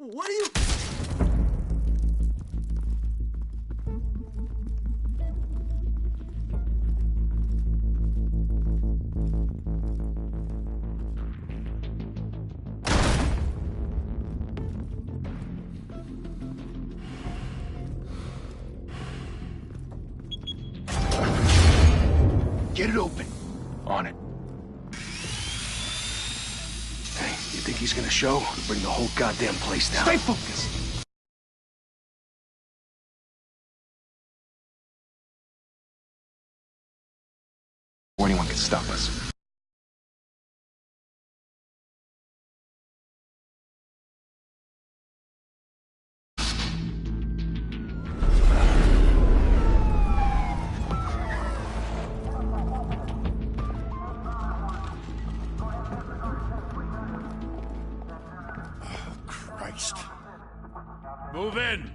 What are you... Get it open. On it. Hey, you think he's gonna show? Bring the whole goddamn place down. Stay focused! Before anyone can stop us. Move in!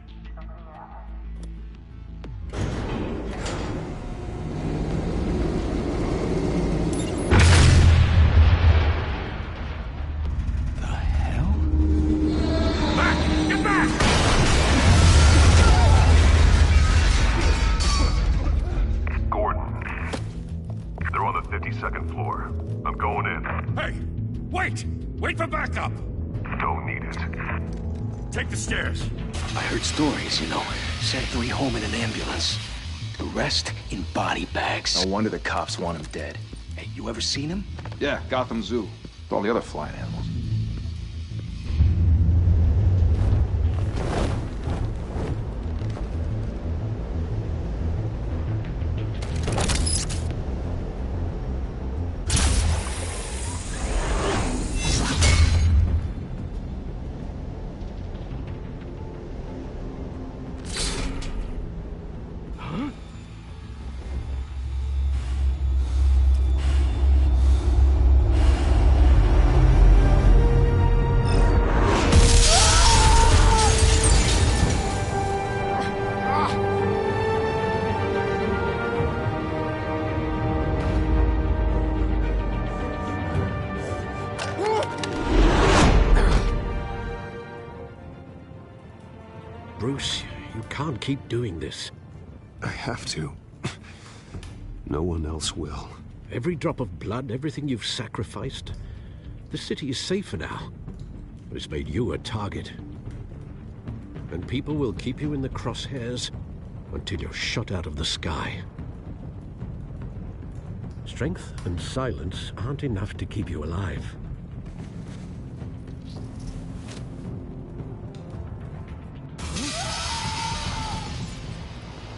The hell? Back! Get back! Gordon. They're on the 52nd floor. I'm going in. Hey! Wait! Wait for backup! Don't need it. Take the stairs. I heard stories, you know. Sent 3 home in an ambulance. The rest in body bags. No wonder the cops want him dead. Hey, you ever seen him? Yeah, Gotham Zoo. With all the other flying animals. Bruce, you can't keep doing this. I have to. No one else will. Every drop of blood, everything you've sacrificed. The city is safer now. But it's made you a target. And people will keep you in the crosshairs until you're shot out of the sky. Strength and silence aren't enough to keep you alive.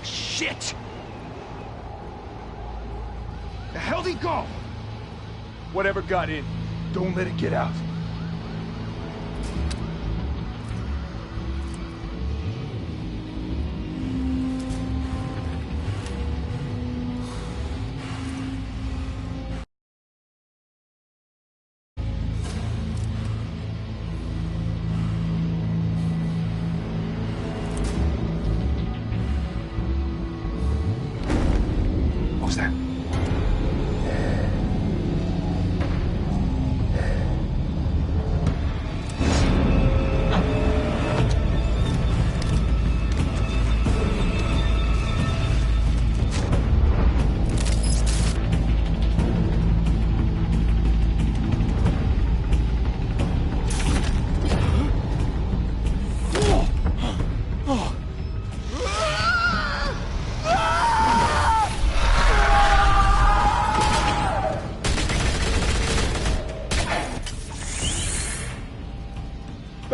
Shit! The hell'd he go? Whatever got in, Don't let it get out. What was that?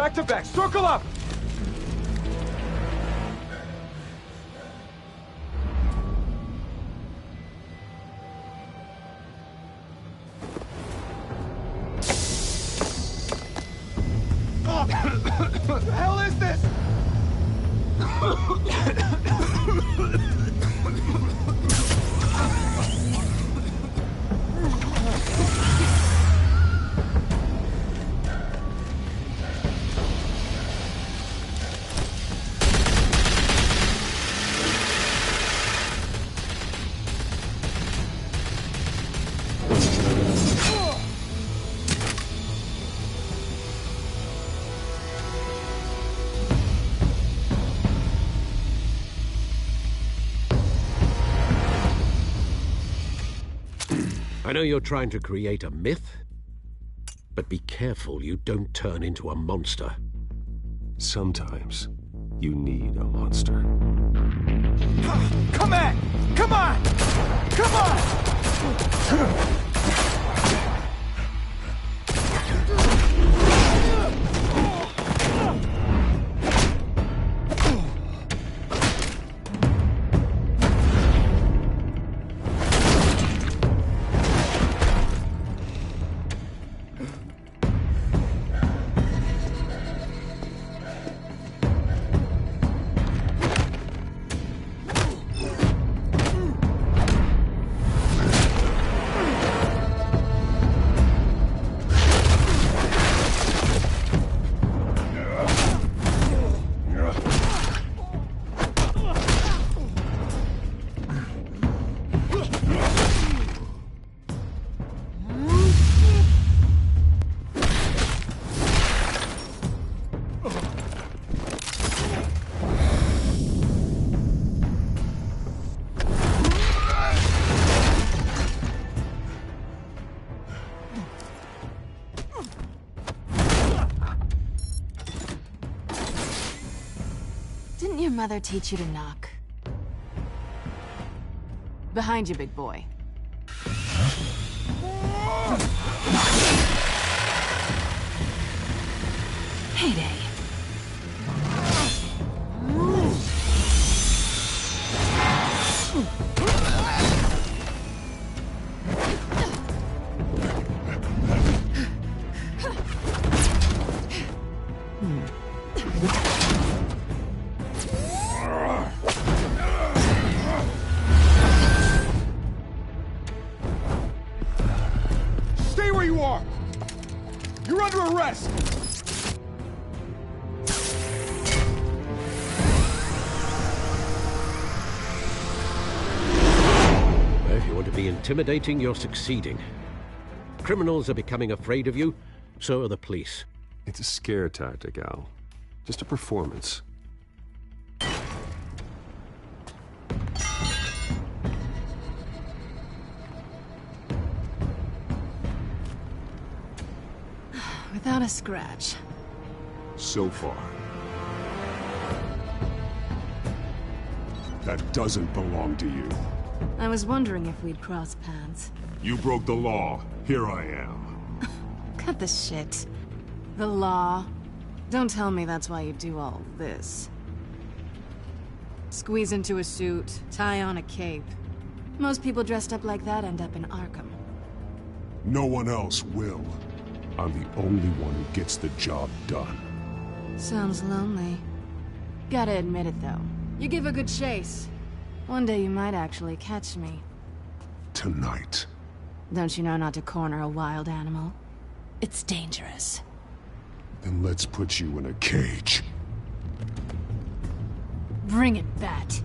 back to back, circle up! What the hell is this? I know you're trying to create a myth, but be careful you don't turn into a monster. Sometimes you need a monster. Come on! Come on! Come on! Didn't your mother teach you to knock? Behind you, big boy. Heyday. Stay where you are! You're under arrest! If you want to be intimidating, you're succeeding. Criminals are becoming afraid of you, so are the police. It's a scare tactic, Al. Just a performance. Without a scratch. So far. That doesn't belong to you. I was wondering if we'd cross paths. You broke the law. Here I am. Cut the shit. The law. Don't tell me that's why you do all this. Squeeze into a suit, tie on a cape. Most people dressed up like that end up in Arkham. No one else will. I'm the only one who gets the job done. Sounds lonely. Gotta admit it, though. You give a good chase. One day you might actually catch me. Tonight. Don't you know not to corner a wild animal? It's dangerous. Then let's put you in a cage. Bring it, Bat.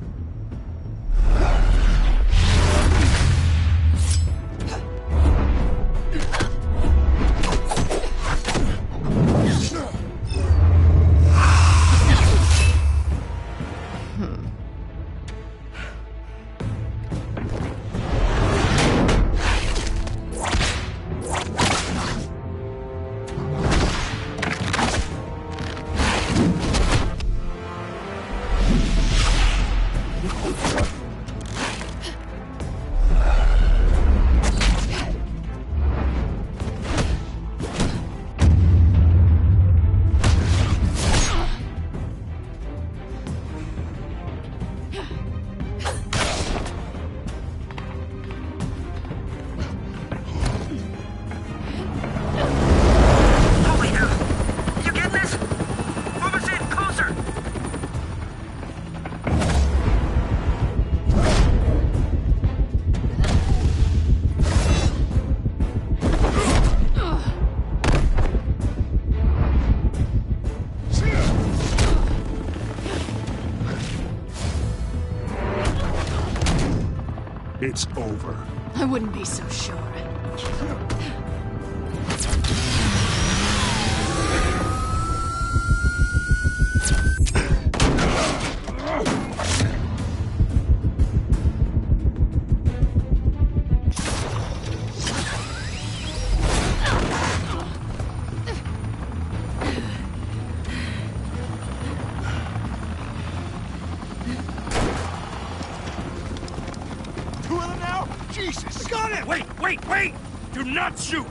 It's over. I wouldn't be so sure. on him now? Jesus! I got it! Wait! Do not shoot!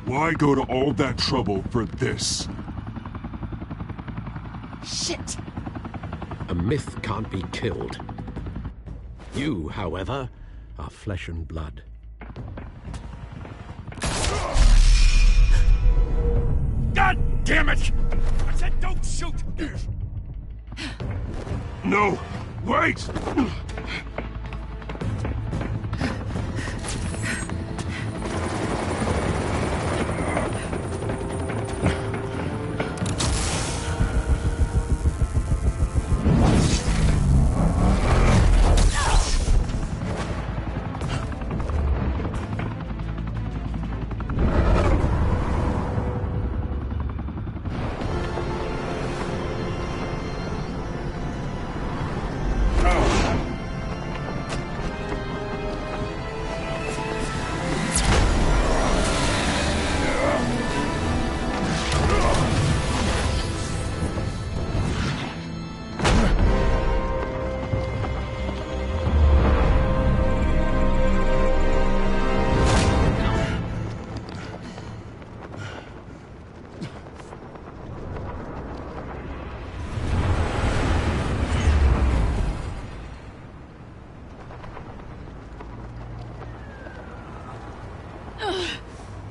Why go to all that trouble for this? Shit! A myth can't be killed. You, however, are flesh and blood. God damn it! I said don't shoot! No! Wait!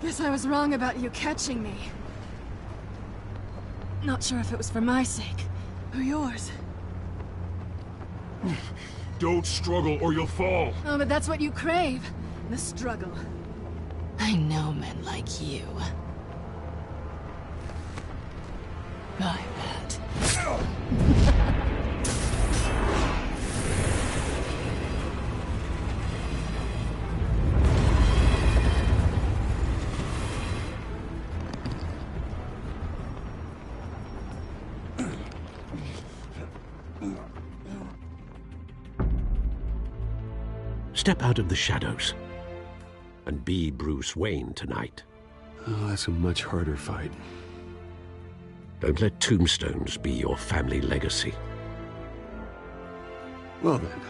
Guess I was wrong about you catching me. Not sure if it was for my sake, or yours. Don't struggle or you'll fall. Oh, but that's what you crave. The struggle. I know men like you. I bet. Step out of the shadows and be Bruce Wayne tonight. Oh, that's a much harder fight. Don't let tombstones be your family legacy. Well then.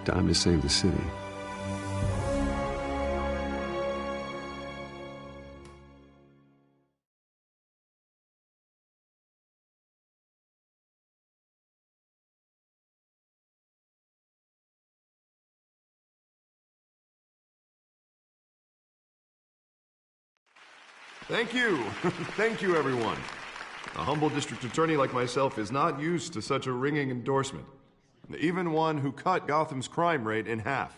Time to save the city. Thank you. Thank you, everyone. A humble district attorney like myself is not used to such a ringing endorsement. Even one who cut Gotham's crime rate in half.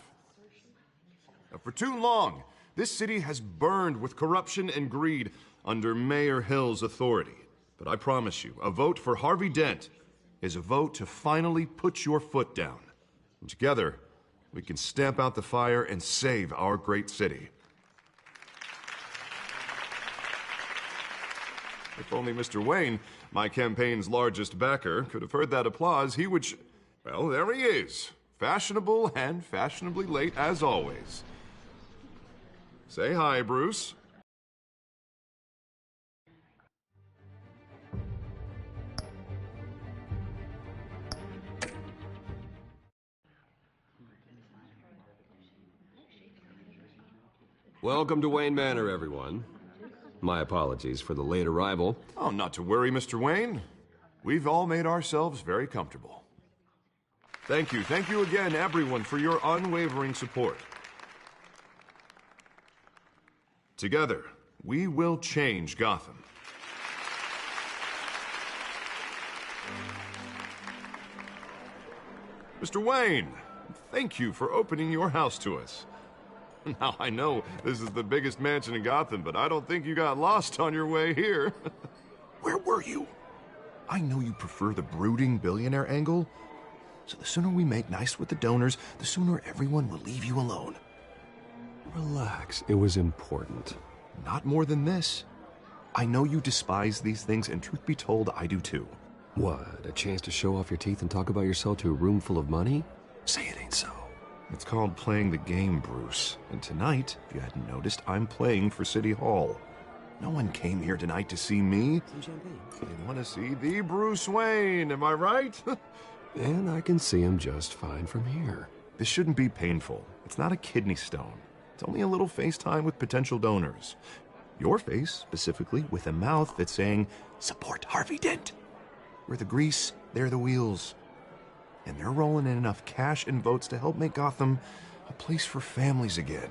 For too long, this city has burned with corruption and greed under Mayor Hill's authority. But I promise you, a vote for Harvey Dent is a vote to finally put your foot down. And together, we can stamp out the fire and save our great city. If only Mr. Wayne, my campaign's largest backer, could have heard that applause, he would well, there he is. Fashionable and fashionably late as always. Say hi, Bruce. Welcome to Wayne Manor, everyone. My apologies for the late arrival. Oh, not to worry, Mr. Wayne. We've all made ourselves very comfortable. Thank you again, everyone, for your unwavering support. Together, we will change Gotham. Mr. Wayne, thank you for opening your house to us. Now, I know this is the biggest mansion in Gotham, but I don't think you got lost on your way here. Where were you? I know you prefer the brooding billionaire angle, so the sooner we make nice with the donors, the sooner everyone will leave you alone. Relax, it was important. Not more than this. I know you despise these things, and truth be told, I do too. What, a chance to show off your teeth and talk about yourself to a room full of money? Say it ain't so. It's called playing the game, Bruce. And tonight, if you hadn't noticed, I'm playing for City Hall. No one came here tonight to see me. Some champagne. They want to see the Bruce Wayne, am I right? And I can see him just fine from here. This shouldn't be painful. It's not a kidney stone. It's only a little FaceTime with potential donors. Your face, specifically, with a mouth that's saying, support Harvey Dent. We're the grease, they're the wheels. And they're rolling in enough cash and votes to help make Gotham a place for families again.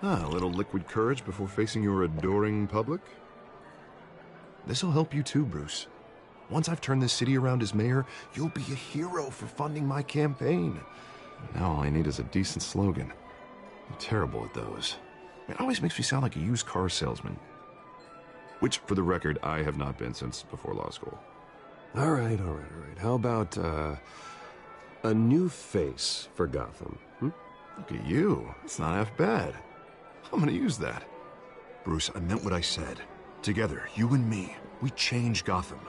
A little liquid courage before facing your adoring public. This'll help you too, Bruce. Once I've turned this city around as mayor, you'll be a hero for funding my campaign. Now all I need is a decent slogan. I'm terrible at those. It always makes me sound like a used car salesman. Which, for the record, I have not been since before law school. All right. How about, a new face for Gotham, Look at you. It's not half bad. I'm gonna use that. Bruce, I meant what I said. Together, you and me, we change Gotham.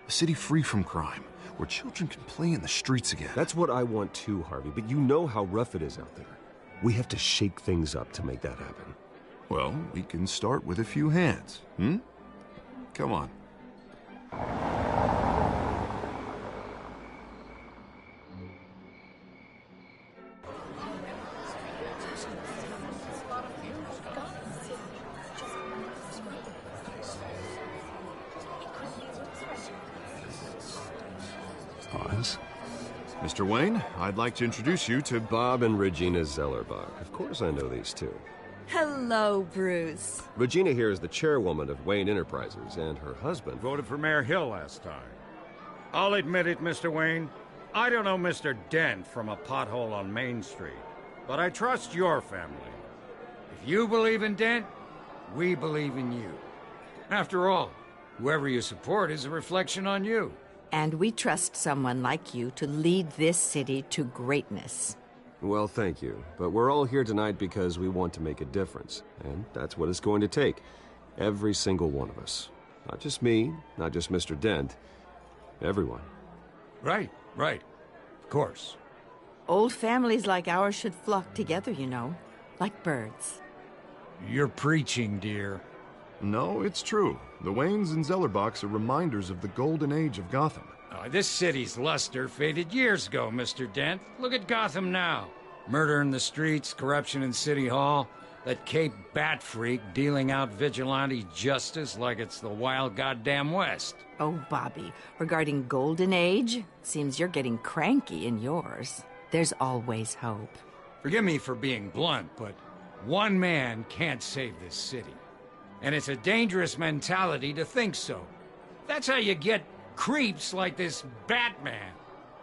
A city free from crime, where children can play in the streets again. That's what I want too, Harvey, but you know how rough it is out there. We have to shake things up to make that happen. Well, we can start with a few hands, Come on. Pause. Mr. Wayne, I'd like to introduce you to Bob and Regina Zellerbach. Of course I know these two. Hello, Bruce. Regina here is the chairwoman of Wayne Enterprises, and her husband... Voted for Mayor Hill last time. I'll admit it, Mr. Wayne. I don't know Mr. Dent from a pothole on Main Street, but I trust your family. If you believe in Dent, we believe in you. After all, whoever you support is a reflection on you. And we trust someone like you to lead this city to greatness. Well, thank you. But we're all here tonight because we want to make a difference. And that's what it's going to take. Every single one of us. Not just me, not just Mr. Dent. Everyone. Right. Of course. Old families like ours should flock together, you know. Like birds. You're preaching, dear. No, it's true. The Waynes and Zellerbachs are reminders of the golden age of Gotham. This city's luster faded years ago, Mr. Dent. Look at Gotham now. Murder in the streets, corruption in City Hall, that Cape Bat freak dealing out vigilante justice like it's the wild goddamn West. Oh, Bobby, regarding Golden Age, seems you're getting cranky in yours. There's always hope. Forgive me for being blunt, but one man can't save this city. And it's a dangerous mentality to think so. That's how you get creeps like this Batman.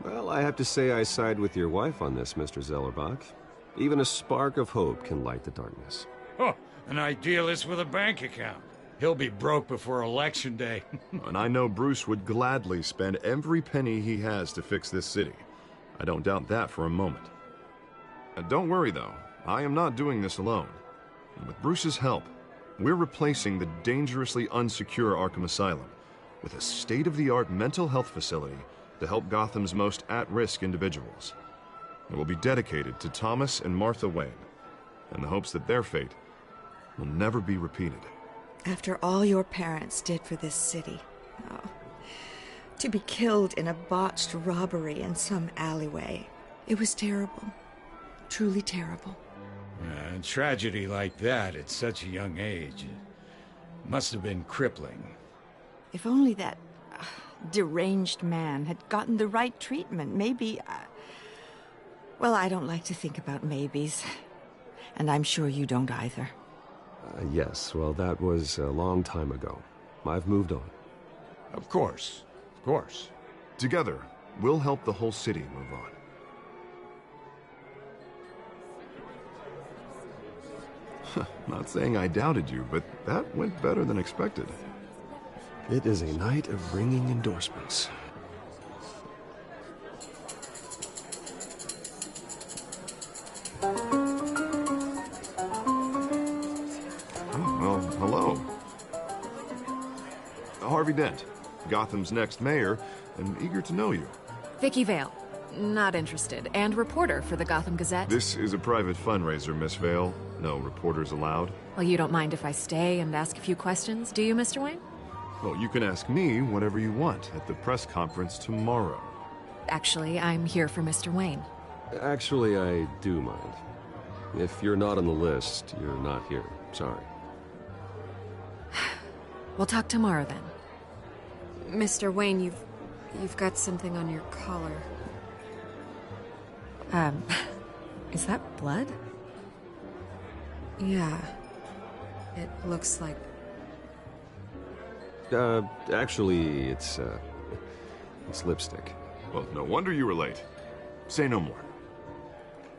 Well, I have to say I side with your wife on this, Mr. Zellerbach. Even a spark of hope can light the darkness. Oh, an idealist with a bank account. He'll be broke before Election Day. And I know Bruce would gladly spend every penny he has to fix this city. I don't doubt that for a moment. Don't worry, though. I am not doing this alone. And with Bruce's help, we're replacing the dangerously unsecure Arkham Asylum with a state-of-the-art mental health facility to help Gotham's most at-risk individuals. It will be dedicated to Thomas and Martha Wayne, in the hopes that their fate will never be repeated. After all your parents did for this city, to be killed in a botched robbery in some alleyway, it was terrible. Truly terrible. Tragedy like that at such a young age must have been crippling. If only that deranged man had gotten the right treatment, maybe... Well, I don't like to think about maybes. And I'm sure you don't either. Yes, well, that was a long time ago. I've moved on. Of course. Together, we'll help the whole city move on. Not saying I doubted you, but that went better than expected. It is a night of ringing endorsements. Well, hello. Harvey Dent, Gotham's next mayor, and eager to know you. Vicky Vale. Not interested. And reporter for the Gotham Gazette. This is a private fundraiser, Miss Vale. No reporters allowed. Well, you don't mind if I stay and ask a few questions, do you, Mr. Wayne? Well, you can ask me whatever you want at the press conference tomorrow. Actually, I'm here for Mr. Wayne. Actually, I do mind. If you're not on the list, you're not here. Sorry. We'll talk tomorrow, then. Mr. Wayne, you've got something on your collar. Is that blood? Yeah. It looks like... Actually, it's lipstick. Well, no wonder you were late. Say no more.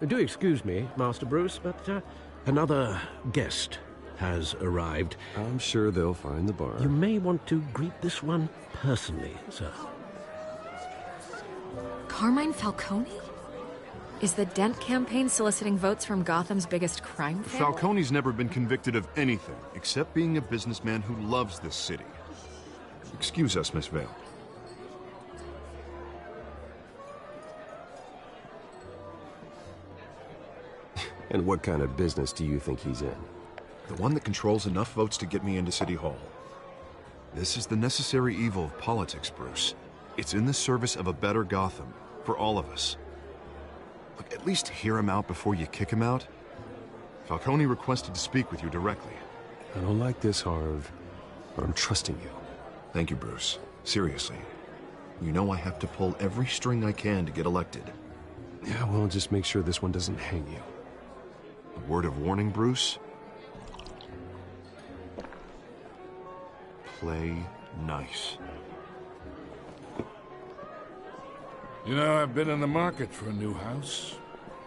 Do excuse me, Master Bruce, but another guest has arrived. I'm sure they'll find the bar. You may want to greet this one personally, sir. Carmine Falcone? Is the Dent campaign soliciting votes from Gotham's biggest crime family? Falcone's never been convicted of anything, except being a businessman who loves this city. Excuse us, Miss Vale. And what kind of business do you think he's in? The one that controls enough votes to get me into City Hall. This is the necessary evil of politics, Bruce. It's in the service of a better Gotham, for all of us. Look, at least hear him out before you kick him out. Falcone requested to speak with you directly. I don't like this, Harv, but I'm trusting you. Thank you, Bruce. Seriously. You know I have to pull every string I can to get elected. Yeah, well, just make sure this one doesn't hang you. A word of warning, Bruce? Play nice. You know, I've been in the market for a new house.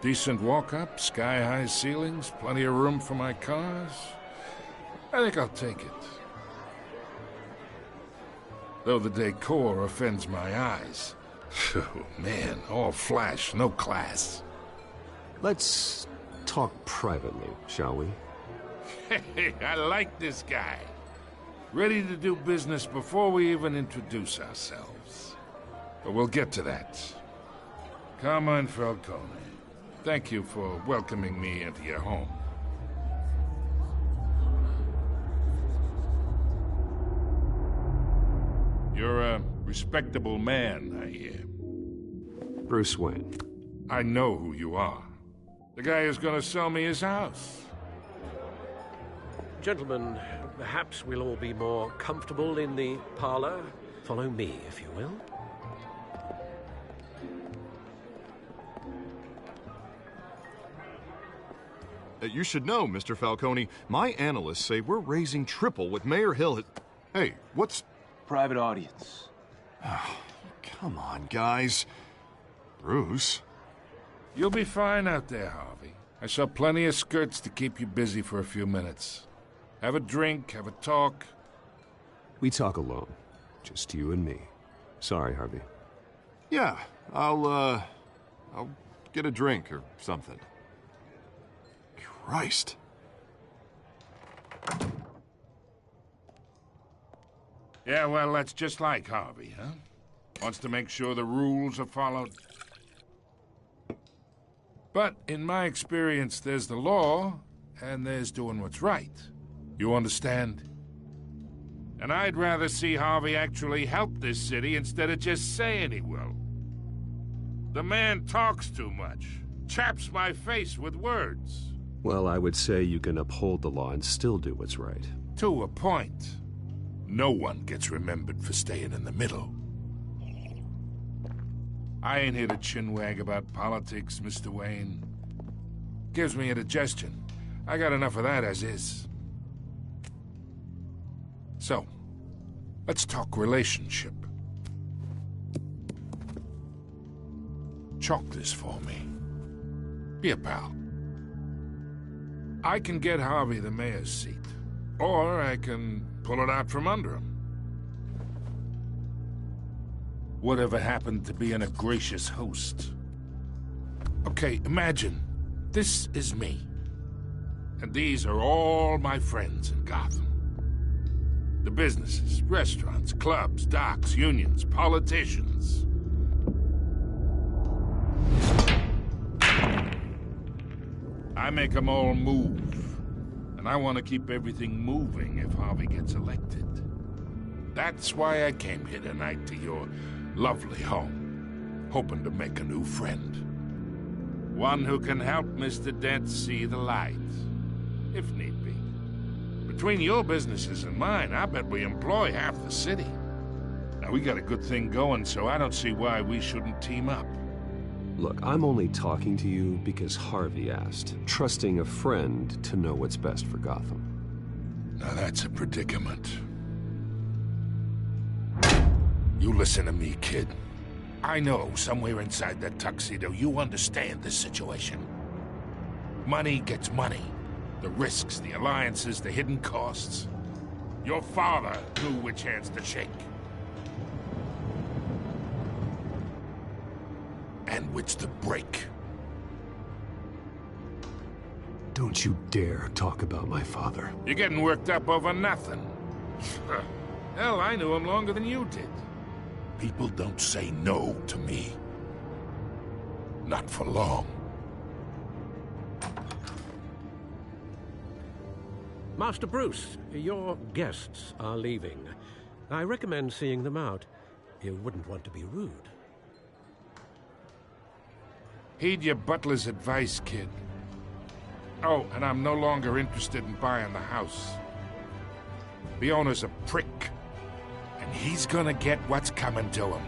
Decent walk-up, sky-high ceilings, plenty of room for my cars. I think I'll take it. Though the decor offends my eyes. Oh, man, all flash, no class. Let's talk privately, shall we? Hey, I like this guy. Ready to do business before we even introduce ourselves. But we'll get to that. Carmine Falcone, thank you for welcoming me into your home. You're a respectable man, I hear. Bruce Wayne. I know who you are. The guy who's gonna sell me his house. Gentlemen, perhaps we'll all be more comfortable in the parlor. Follow me, if you will. You should know, Mr. Falcone, my analysts say we're raising triple what Mayor Hill had... Hey, what's... Private audience. Come on, guys. Bruce? You'll be fine out there, Harvey. I saw plenty of skirts to keep you busy for a few minutes. Have a drink, have a talk. We talk alone. Just you and me. Sorry, Harvey. Yeah, I'll get a drink or something. Christ. Yeah, well, that's just like Harvey, huh? Wants to make sure the rules are followed. But in my experience, there's the law, and there's doing what's right. You understand? And I'd rather see Harvey actually help this city instead of just saying he will. The man talks too much, chaps my face with words. Well, I would say you can uphold the law and still do what's right. To a point. No one gets remembered for staying in the middle. I ain't here to chinwag about politics, Mr. Wayne. Gives me indigestion. I got enough of that as is. So, let's talk relationship. Chalk this for me. Be a pal. I can get Harvey the mayor's seat, or I can pull it out from under him. Whatever happened to being a gracious host? Okay, imagine, this is me. And these are all my friends in Gotham. The businesses, restaurants, clubs, docks, unions, politicians. I make them all move. And I want to keep everything moving if Harvey gets elected. That's why I came here tonight to your lovely home, hoping to make a new friend. One who can help Mr. Dent see the light, if need be. Between your businesses and mine, I bet we employ half the city. Now, we got a good thing going, so I don't see why we shouldn't team up. Look, I'm only talking to you because Harvey asked, trusting a friend to know what's best for Gotham. Now that's a predicament. You listen to me, kid. I know somewhere inside that tuxedo you understand this situation. Money gets money. The risks, the alliances, the hidden costs. Your father knew which hands to shake. And which to break. Don't you dare talk about my father. You're getting worked up over nothing. Hell, I knew him longer than you did. People don't say no to me. Not for long. Master Bruce, your guests are leaving. I recommend seeing them out. You wouldn't want to be rude. Heed your butler's advice, kid. Oh, and I'm no longer interested in buying the house. The owner's a prick, and he's gonna get what's coming to him.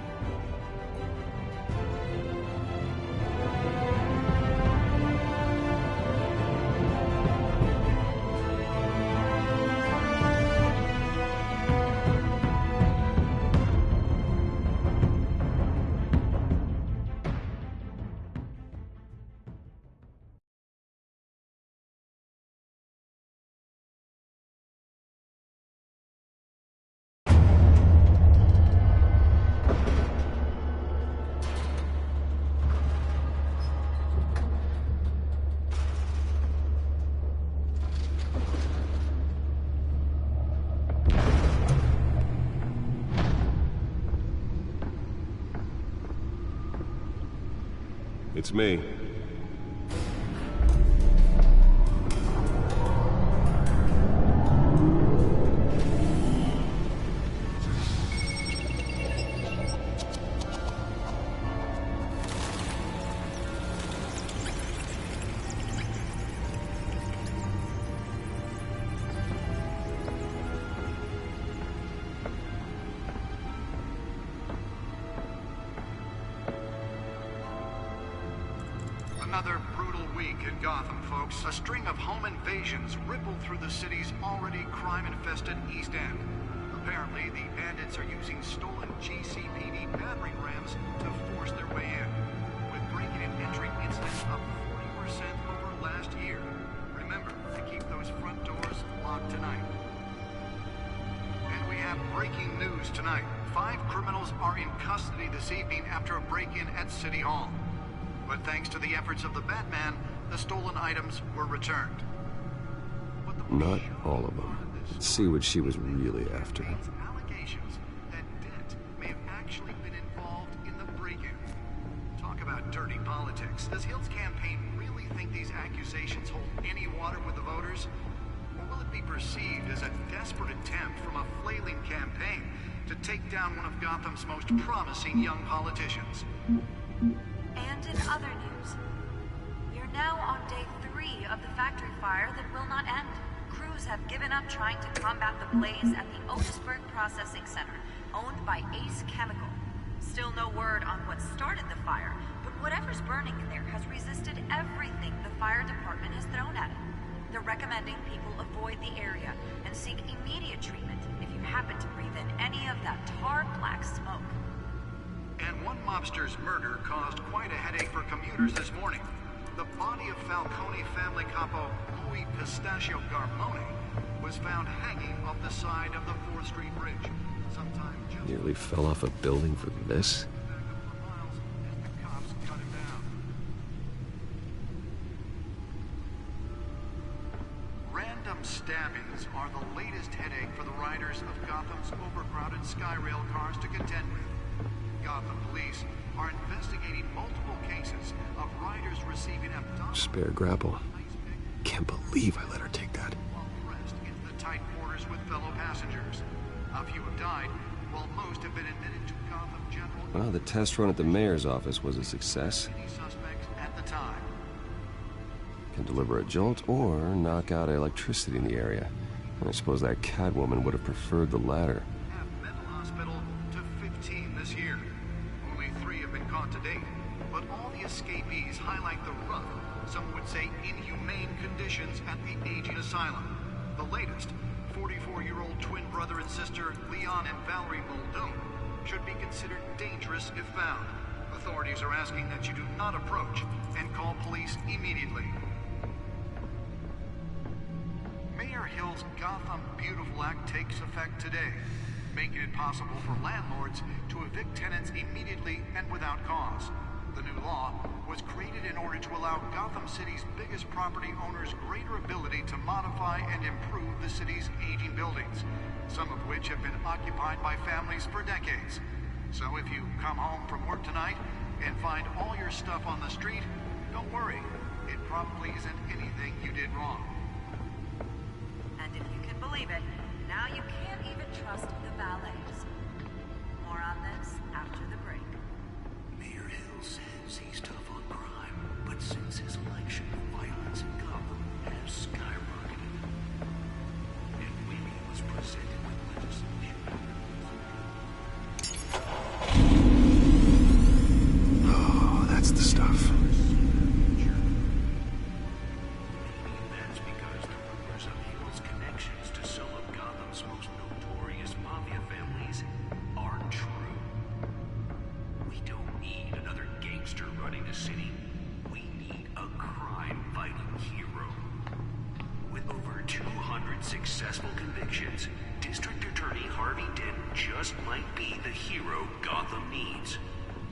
It's me. Another brutal week in Gotham, folks. A string of home invasions rippled through the city's already crime-infested East End. Apparently, the bandits are using stolen GCPD battering rams to force their way in, with break-in and entry incidents up 40% over last year. Remember to keep those front doors locked tonight. And we have breaking news tonight. 5 criminals are in custody this evening after a break-in at City Hall. But thanks to the efforts of the Batman, the stolen items were returned. Not all of them. Let's see what she was really after. Allegations that Dent may have actually been involved in the break-in. Talk about dirty politics. Does Hill's campaign really think these accusations hold any water with the voters? Or will it be perceived as a desperate attempt from a flailing campaign to take down one of Gotham's most promising young politicians? And in other news, we're now on day 3 of the factory fire that will not end. Crews have given up trying to combat the blaze at the Otisburg Processing Center, owned by Ace Chemical. Still no word on what started the fire, but whatever's burning in there has resisted everything the fire department has thrown at it. They're recommending people avoid the area and seek immediate treatment if you happen to breathe in any of that tar black smoke. And one mobster's murder caused quite a headache for commuters this morning. The body of Falcone family capo Louis Pistachio Garmone was found hanging off the side of the 4th Street Bridge. Nearly fell off a building for this? Random stabbings are the latest headache for the riders of Gotham's overcrowded Skyrail cars to contend with. Gotham police are investigating multiple cases of riders receiving abdominal... Spare grapple. Can't believe I let her take that. ...pressed into the tight quarters with fellow passengers. A few have died, while most have been admitted to Gotham General... Well, the test run at the mayor's office was a success. ...suspects at the time. Can deliver a jolt or knock out electricity in the area. I suppose that Catwoman would have preferred the latter. Have mental hospital to 15 this year. Only 3 have been caught to date, but all the escapees highlight the rough, some would say inhumane conditions at the aging asylum. The latest, 44-year-old twin brother and sister Leon and Valerie Muldoon, should be considered dangerous if found. Authorities are asking that you do not approach and call police immediately. Mayor Hill's Gotham Beautiful Act takes effect today, making it possible for landlords to evict tenants immediately and without cause. The new law was created in order to allow Gotham City's biggest property owners greater ability to modify and improve the city's aging buildings, some of which have been occupied by families for decades. So if you come home from work tonight and find all your stuff on the street, don't worry. It probably isn't anything you did wrong. And if you can believe it, now you can't even trust the valets. More on this after the break. Mayor Hill says he's tough on crime, but since his election, violence in Gotham has skyrocketed. And Winnie was presented with legislation. Oh, that's the stuff. That's because the rumors of Hill's connections to some of Gotham's most notorious mafia families aren't true. We don't need another gangster running the city. We need a crime-fighting hero. With over 200 successful convictions, District Attorney Harvey Dent just might be the hero Gotham needs.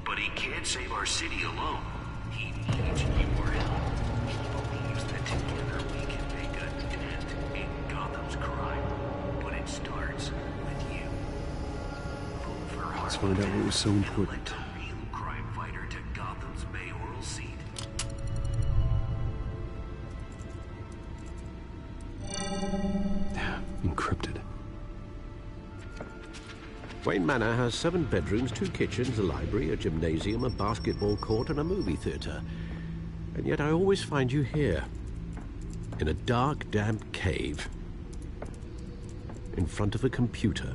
But he can't save our city alone. He needs your help. He believes that together we can make a dent in Gotham's crime. But it starts with you. Vote for Harvey. Let's find out what was so important. Elect a real crime fighter to Gotham's mayoral seat. Encrypted. Wayne Manor has 7 bedrooms, 2 kitchens, a library, a gymnasium, a basketball court, and a movie theater. And yet I always find you here, in a dark, damp cave, in front of a computer.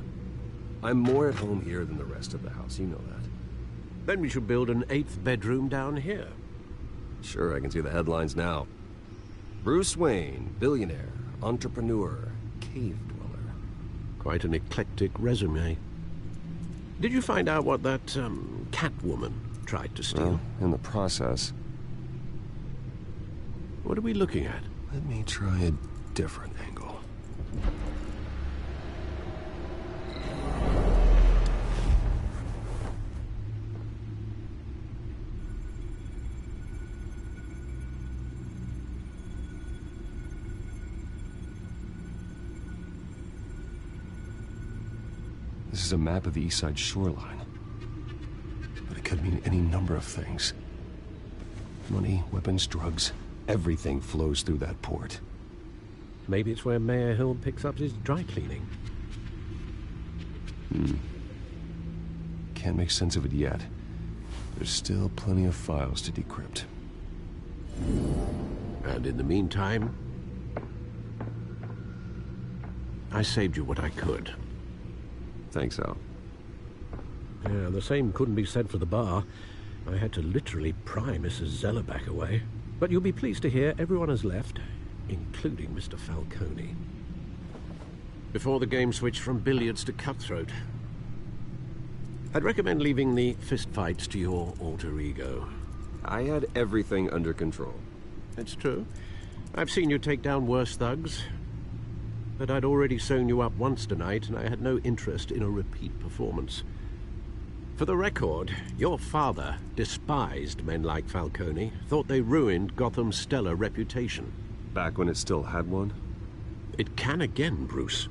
I'm more at home here than the rest of the house, you know that. Then we should build an 8th bedroom down here. Sure, I can see the headlines now. Bruce Wayne, billionaire, entrepreneur, cave dweller. Quite an eclectic resume. Did you find out what that, Catwoman tried to steal? Well, in the process. What are we looking at? Let me try a different angle. This is a map of the East Side shoreline. But it could mean any number of things. Money, weapons, drugs, everything flows through that port. Maybe it's where Mayor Hill picks up his dry cleaning. Can't make sense of it yet. There's still plenty of files to decrypt. And in the meantime, I saved you what I could. Thanks, Al. Yeah, the same couldn't be said for the bar. I had to literally pry Mrs. Zellerback away. But you'll be pleased to hear everyone has left, including Mr. Falcone. Before the game switched from billiards to cutthroat. I'd recommend leaving the fistfights to your alter ego. I had everything under control. It's true. I've seen you take down worse thugs. but I'd already sewn you up once tonight, and I had no interest in a repeat performance. For the record, your father despised men like Falcone, thought they ruined Gotham's stellar reputation. Back when it still had one? It can again, Bruce.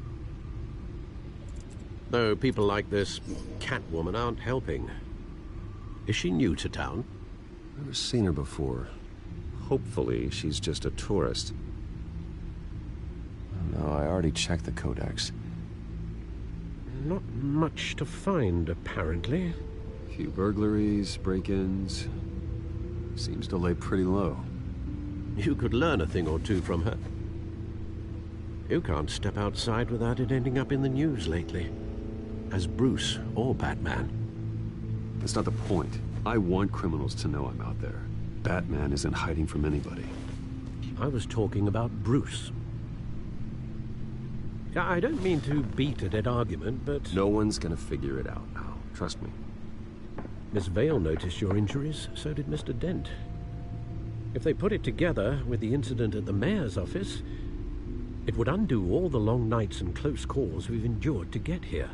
Though people like this Catwoman aren't helping. Is she new to town? Never seen her before. Hopefully, she's just a tourist. No, I already checked the codex. Not much to find, apparently. A few burglaries, break-ins. Seems to lay pretty low. You could learn a thing or two from her. You can't step outside without it ending up in the news lately. As Bruce or Batman. That's not the point. I want criminals to know I'm out there. Batman isn't hiding from anybody. I was talking about Bruce. I don't mean to beat a dead argument, but... No one's gonna figure it out now. Trust me. Miss Vale noticed your injuries, so did Mr. Dent. If they put it together with the incident at the mayor's office, it would undo all the long nights and close calls we've endured to get here.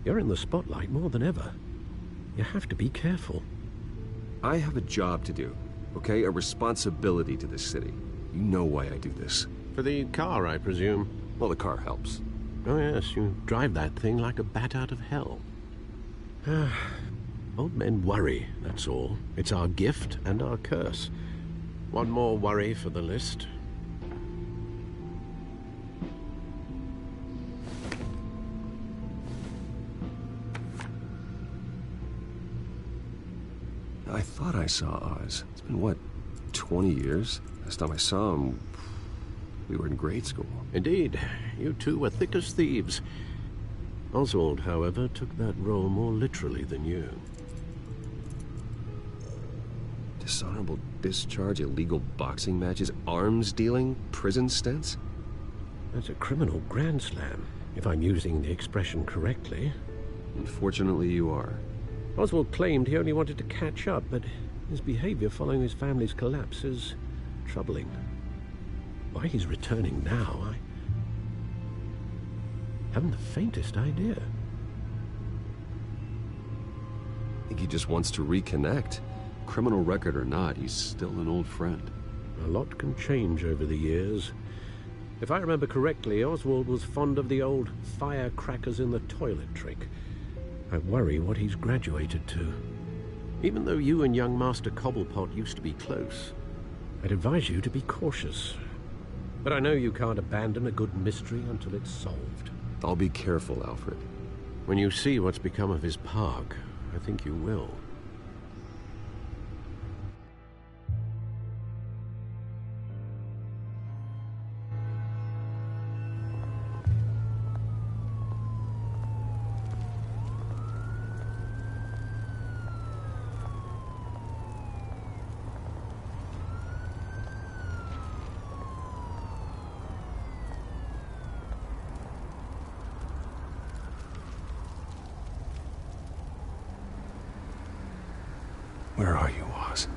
You're in the spotlight more than ever. You have to be careful. I have a job to do, okay? A responsibility to this city. You know why I do this. For the car, I presume. Well, the car helps. Oh yes, you drive that thing like a bat out of hell. Old men worry, that's all. It's our gift and our curse. One more worry for the list. I thought I saw Oz. It's been, what, 20 years? Last time I saw him, we were in grade school. Indeed. You two were thick as thieves. Oswald, however, took that role more literally than you. Dishonorable discharge, illegal boxing matches, arms dealing, prison stints? That's a criminal grand slam, if I'm using the expression correctly. Unfortunately, you are. Oswald claimed he only wanted to catch up, but his behavior following his family's collapse is troubling. Why he's returning now, I haven't the faintest idea. I think he just wants to reconnect. Criminal record or not, he's still an old friend. A lot can change over the years. If I remember correctly, Oswald was fond of the old firecrackers in the toilet trick. I worry what he's graduated to. Even though you and young Master Cobblepot used to be close, I'd advise you to be cautious. But I know you can't abandon a good mystery until it's solved. I'll be careful, Alfred. When you see what's become of his park, I think you will. Where are you, Oz?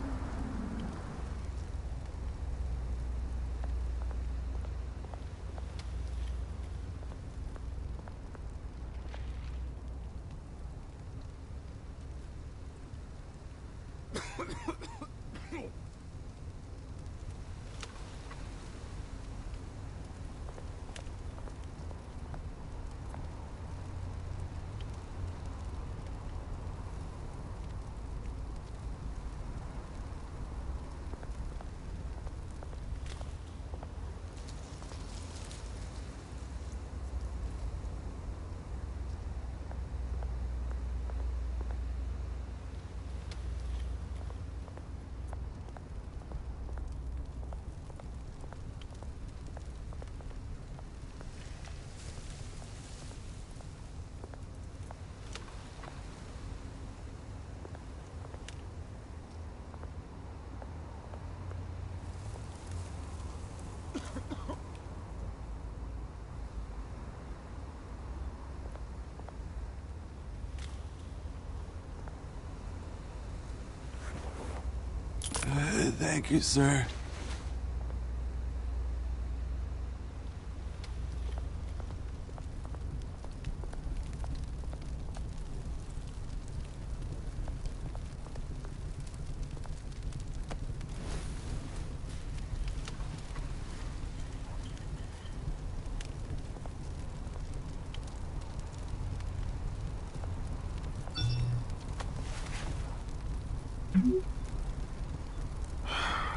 Thank you, sir.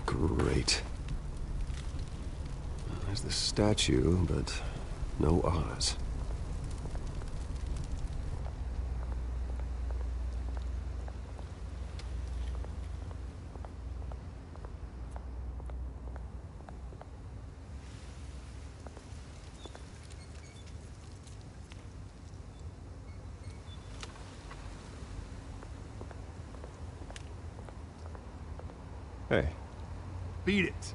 Great. There's the statue, but no Oz. Hey. Beat it.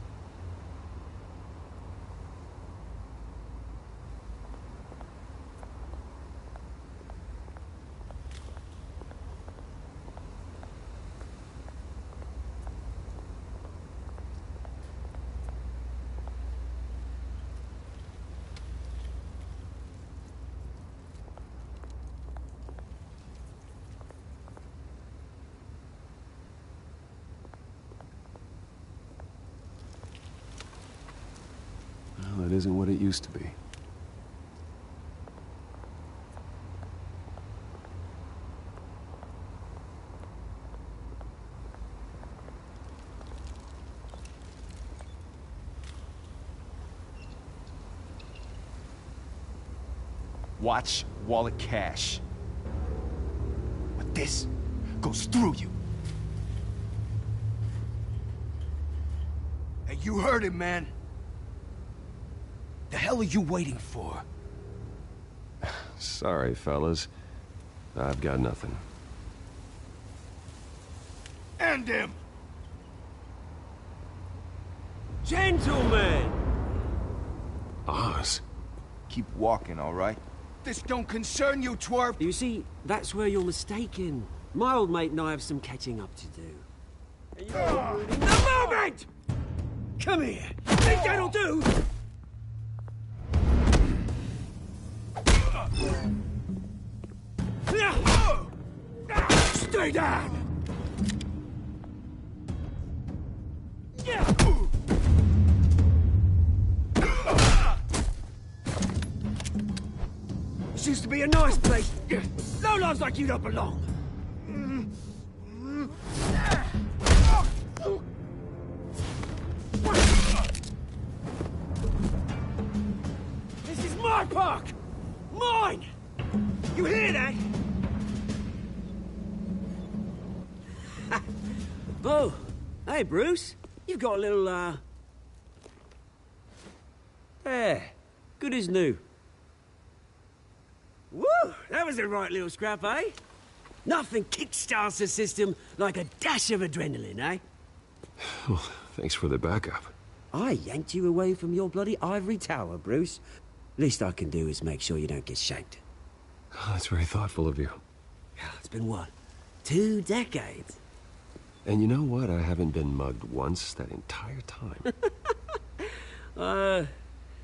Well, it isn't what it used to be. Watch wallet cash. But this goes through you. Hey, you heard it, man. The hell are you waiting for? Sorry, fellas. I've got nothing. End him! Gentlemen! Oz. Keep walking, all right? This don't concern you, twerp! You see, that's where you're mistaken. My old mate and I have some catching up to do. The moment! Come here! Think that'll do? Stay down! This used to be a nice place. No lives like you don't belong. This is my park! Mine! You hear that? Oh, hey, Bruce. You've got a little, There. Good as new. Woo! That was a right little scrap, eh? Nothing kickstarts the system like a dash of adrenaline, eh? Well, thanks for the backup. I yanked you away from your bloody ivory tower, Bruce. Least I can do is make sure you don't get shanked. Oh, that's very thoughtful of you. It's been what? 2 decades? And you know what? I haven't been mugged once that entire time.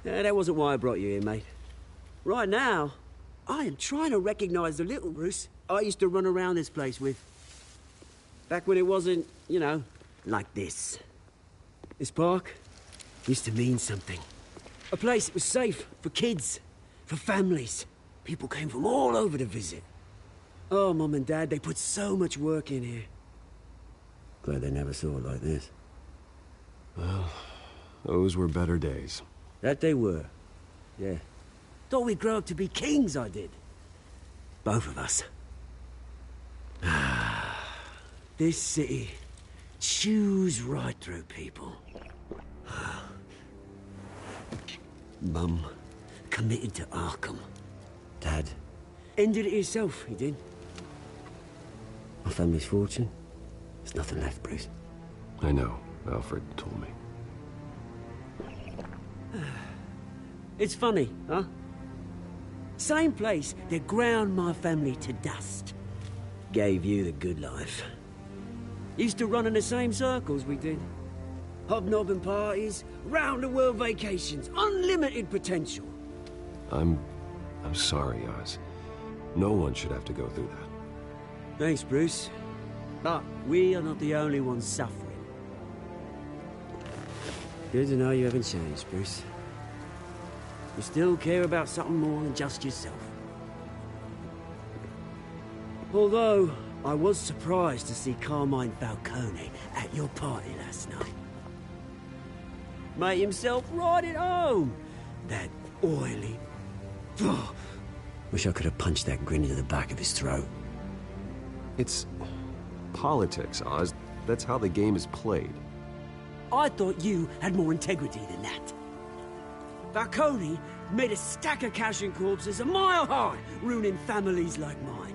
That wasn't why I brought you here, mate. Right now, I am trying to recognize the little Bruce I used to run around this place with. Back when it wasn't, you know, like this. This park used to mean something. A place that was safe for kids, for families. People came from all over to visit. Oh, Mum and Dad, they put so much work in here. Glad they never saw it like this. Well, those were better days. That they were. Yeah. Thought we'd grow up to be kings, I did. Both of us. This city chews right through people. Mum committed to Arkham. Dad ended it himself, he did. My family's fortune. There's nothing left, Bruce. I know. Alfred told me. It's funny, huh? Same place that ground my family to dust. Gave you the good life. Used to run in the same circles we did. Hobnobbing parties, round-the-world vacations, unlimited potential. I'm sorry, Oz. No one should have to go through that. Thanks, Bruce. But we are not the only ones suffering. Good to know you haven't changed, Bruce. You still care about something more than just yourself. Although, I was surprised to see Carmine Falcone at your party last night. Made himself right at home. That oily... Oh, wish I could have punched that grin into the back of his throat. It's politics, Oz. That's how the game is played. I thought you had more integrity than that. Falcone made a stack of cash and corpses a mile high, ruining families like mine.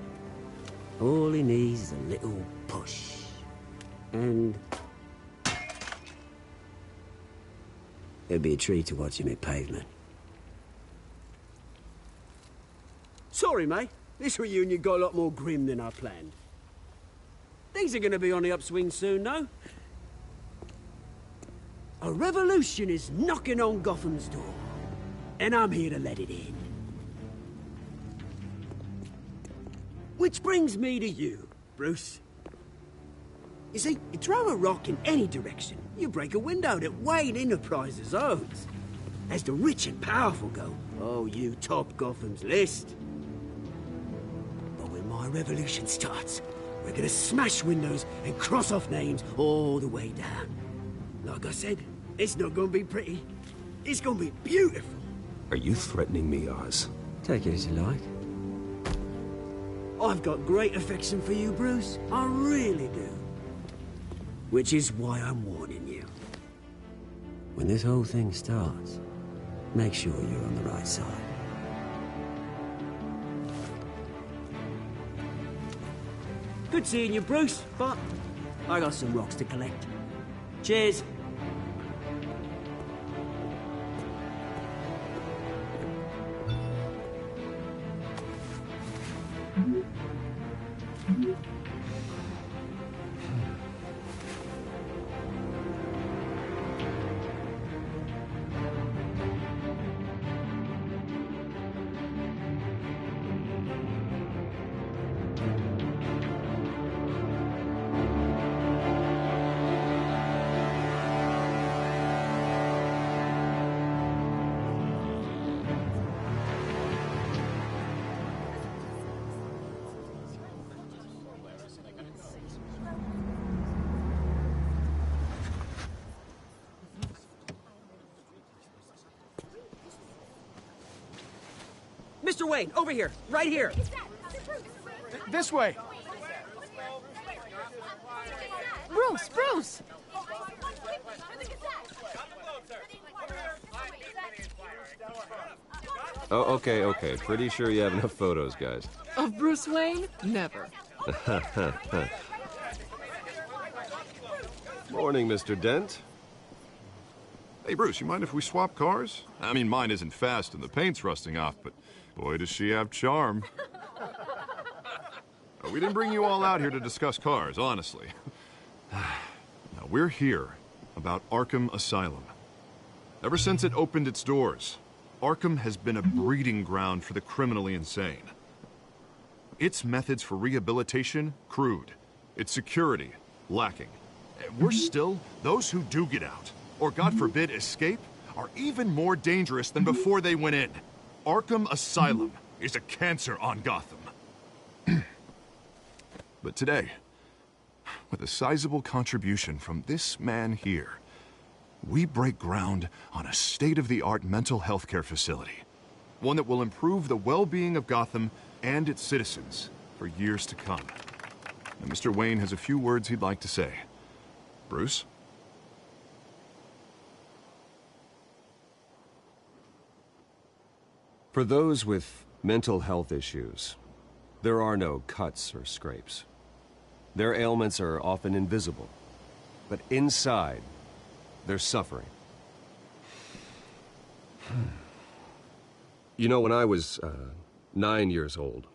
All he needs is a little push. And... it'd be a treat to watch him hit pavement. Sorry, mate. This reunion got a lot more grim than I planned. Things are gonna be on the upswing soon, though. A revolution is knocking on Gotham's door. And I'm here to let it in. Which brings me to you, Bruce. You see, you throw a rock in any direction, you break a window that Wayne Enterprises owns. As the rich and powerful go, oh, you top Gotham's list. But when my revolution starts, we're gonna smash windows and cross off names all the way down. Like I said, it's not gonna be pretty. It's gonna be beautiful. Are you threatening me, Oz? Take it as you like. I've got great affection for you, Bruce. I really do. Which is why I'm warning you. When this whole thing starts, make sure you're on the right side. Good seeing you, Bruce, but I got some rocks to collect. Cheers. Mr. Wayne, over here, right here. This way. Bruce, Bruce! Oh, okay. Pretty sure you have enough photos, guys. Of Bruce Wayne? Never. Morning, Mr. Dent. Hey, Bruce, you mind if we swap cars? I mean, mine isn't fast and the paint's rusting off, but boy, does she have charm. We didn't bring you all out here to discuss cars, honestly. Now, we're here about Arkham Asylum. Ever since it opened its doors, Arkham has been a breeding ground for the criminally insane. Its methods for rehabilitation, crude. Its security, lacking. Worse still, those who do get out, or God forbid escape, are even more dangerous than before they went in. Arkham Asylum is a cancer on Gotham. But today, with a sizable contribution from this man here, we break ground on a state-of-the-art mental health care facility. One that will improve the well-being of Gotham and its citizens for years to come. Now, Mr. Wayne has a few words he'd like to say. Bruce? For those with mental health issues, there are no cuts or scrapes. Their ailments are often invisible, but inside, they're suffering. You know, when I was 9 years old,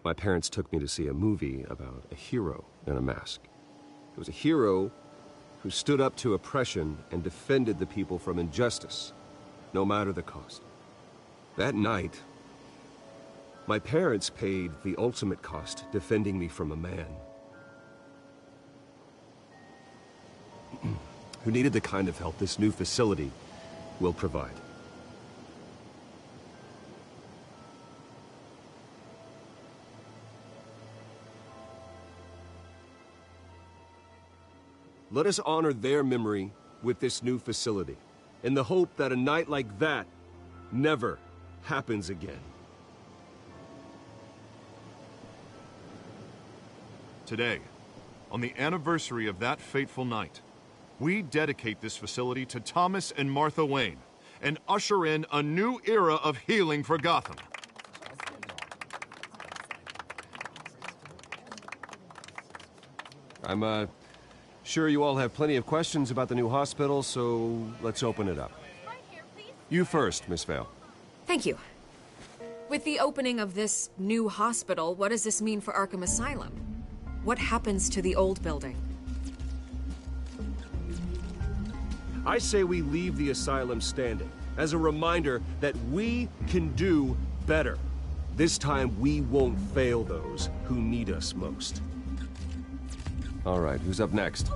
my parents took me to see a movie about a hero in a mask. It was a hero who stood up to oppression and defended the people from injustice, no matter the cost. That night, my parents paid the ultimate cost defending me from a man who needed the kind of help this new facility will provide. Let us honor their memory with this new facility, in the hope that a night like that never happens again. Today, on the anniversary of that fateful night, we dedicate this facility to Thomas and Martha Wayne and usher in a new era of healing for Gotham. I'm, sure you all have plenty of questions about the new hospital, so let's open it up. You first, Miss Vale. Thank you. With the opening of this new hospital, what does this mean for Arkham Asylum? What happens to the old building? I say we leave the asylum standing, as a reminder that we can do better. This time, we won't fail those who need us most. All right, who's up next?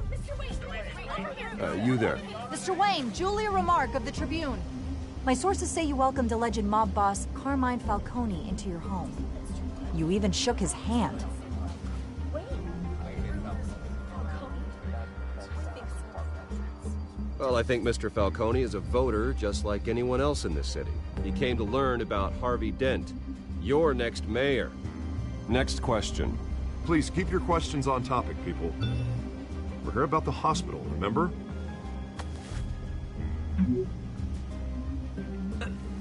You there. Mr. Wayne, Julia Remark of the Tribune. My sources say you welcomed alleged mob boss Carmine Falcone into your home. You even shook his hand. Well, I think Mr. Falcone is a voter just like anyone else in this city. He came to learn about Harvey Dent, your next mayor. Next question. Please keep your questions on topic, people. We're here about the hospital, remember?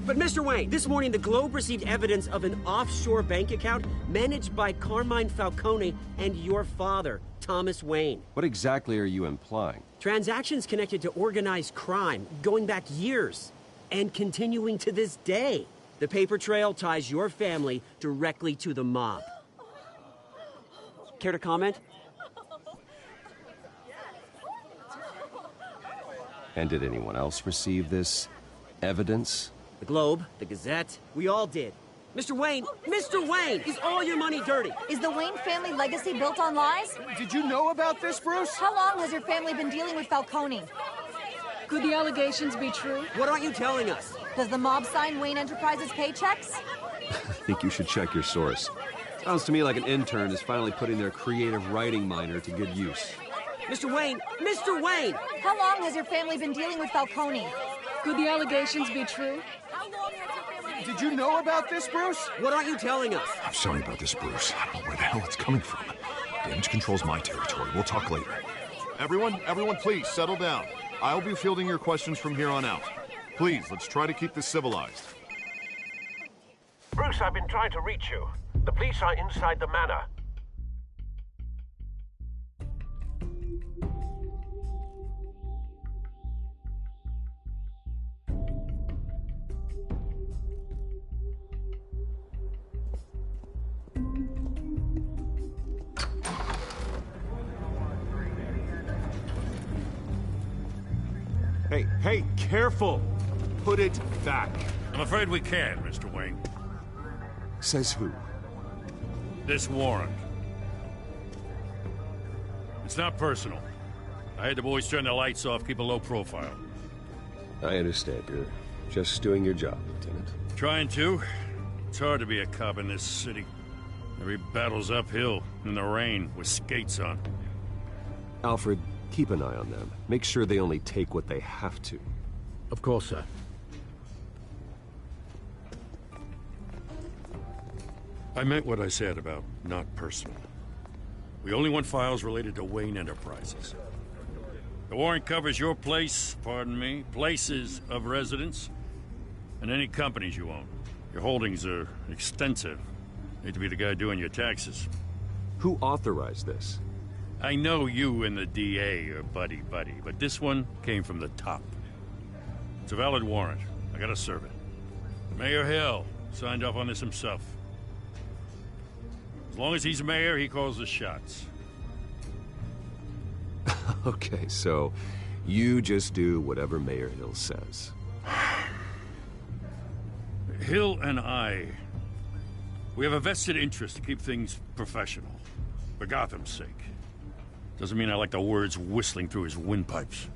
But Mr. Wayne, this morning the Globe received evidence of an offshore bank account managed by Carmine Falcone and your father, Thomas Wayne. What exactly are you implying? Transactions connected to organized crime, going back years, and continuing to this day. The paper trail ties your family directly to the mob. Care to comment? And did anyone else receive this evidence? The Globe, the Gazette, we all did. Mr. Wayne, is all your money dirty? Is the Wayne family legacy built on lies? Did you know about this, Bruce? How long has your family been dealing with Falcone? Could the allegations be true? What aren't you telling us? Does the mob sign Wayne Enterprises paychecks? I think you should check your source. Sounds to me like an intern is finally putting their creative writing minor to good use. Mr. Wayne! How long has your family been dealing with Falcone? Could the allegations be true? Did you know about this, Bruce? What aren't you telling us? I'm sorry about this, Bruce. I don't know where the hell it's coming from. Damage control's my territory. We'll talk later. Everyone, please, settle down. I'll be fielding your questions from here on out. Please, let's try to keep this civilized. Bruce, I've been trying to reach you. The police are inside the manor. Hey, careful! Put it back. I'm afraid we can't, Mr. Wayne. Says who? This warrant. It's not personal. I had the boys turn the lights off, keep a low profile. I understand. You're just doing your job, Lieutenant. Trying to. It's hard to be a cop in this city. Every battle's uphill, in the rain, with skates on. Alfred, keep an eye on them. Make sure they only take what they have to. Of course, sir. I meant what I said about not personal. We only want files related to Wayne Enterprises. The warrant covers your place, pardon me, places of residence, and any companies you own. Your holdings are extensive. Need to be the guy doing your taxes. Who authorized this? I know you and the DA are buddy-buddy, but this one came from the top. It's a valid warrant. I gotta serve it. Mayor Hill signed off on this himself. As long as he's mayor, he calls the shots. Okay, so you just do whatever Mayor Hill says. Hill and we have a vested interest to keep things professional. For Gotham's sake. Doesn't mean I like the words whistling through his windpipes.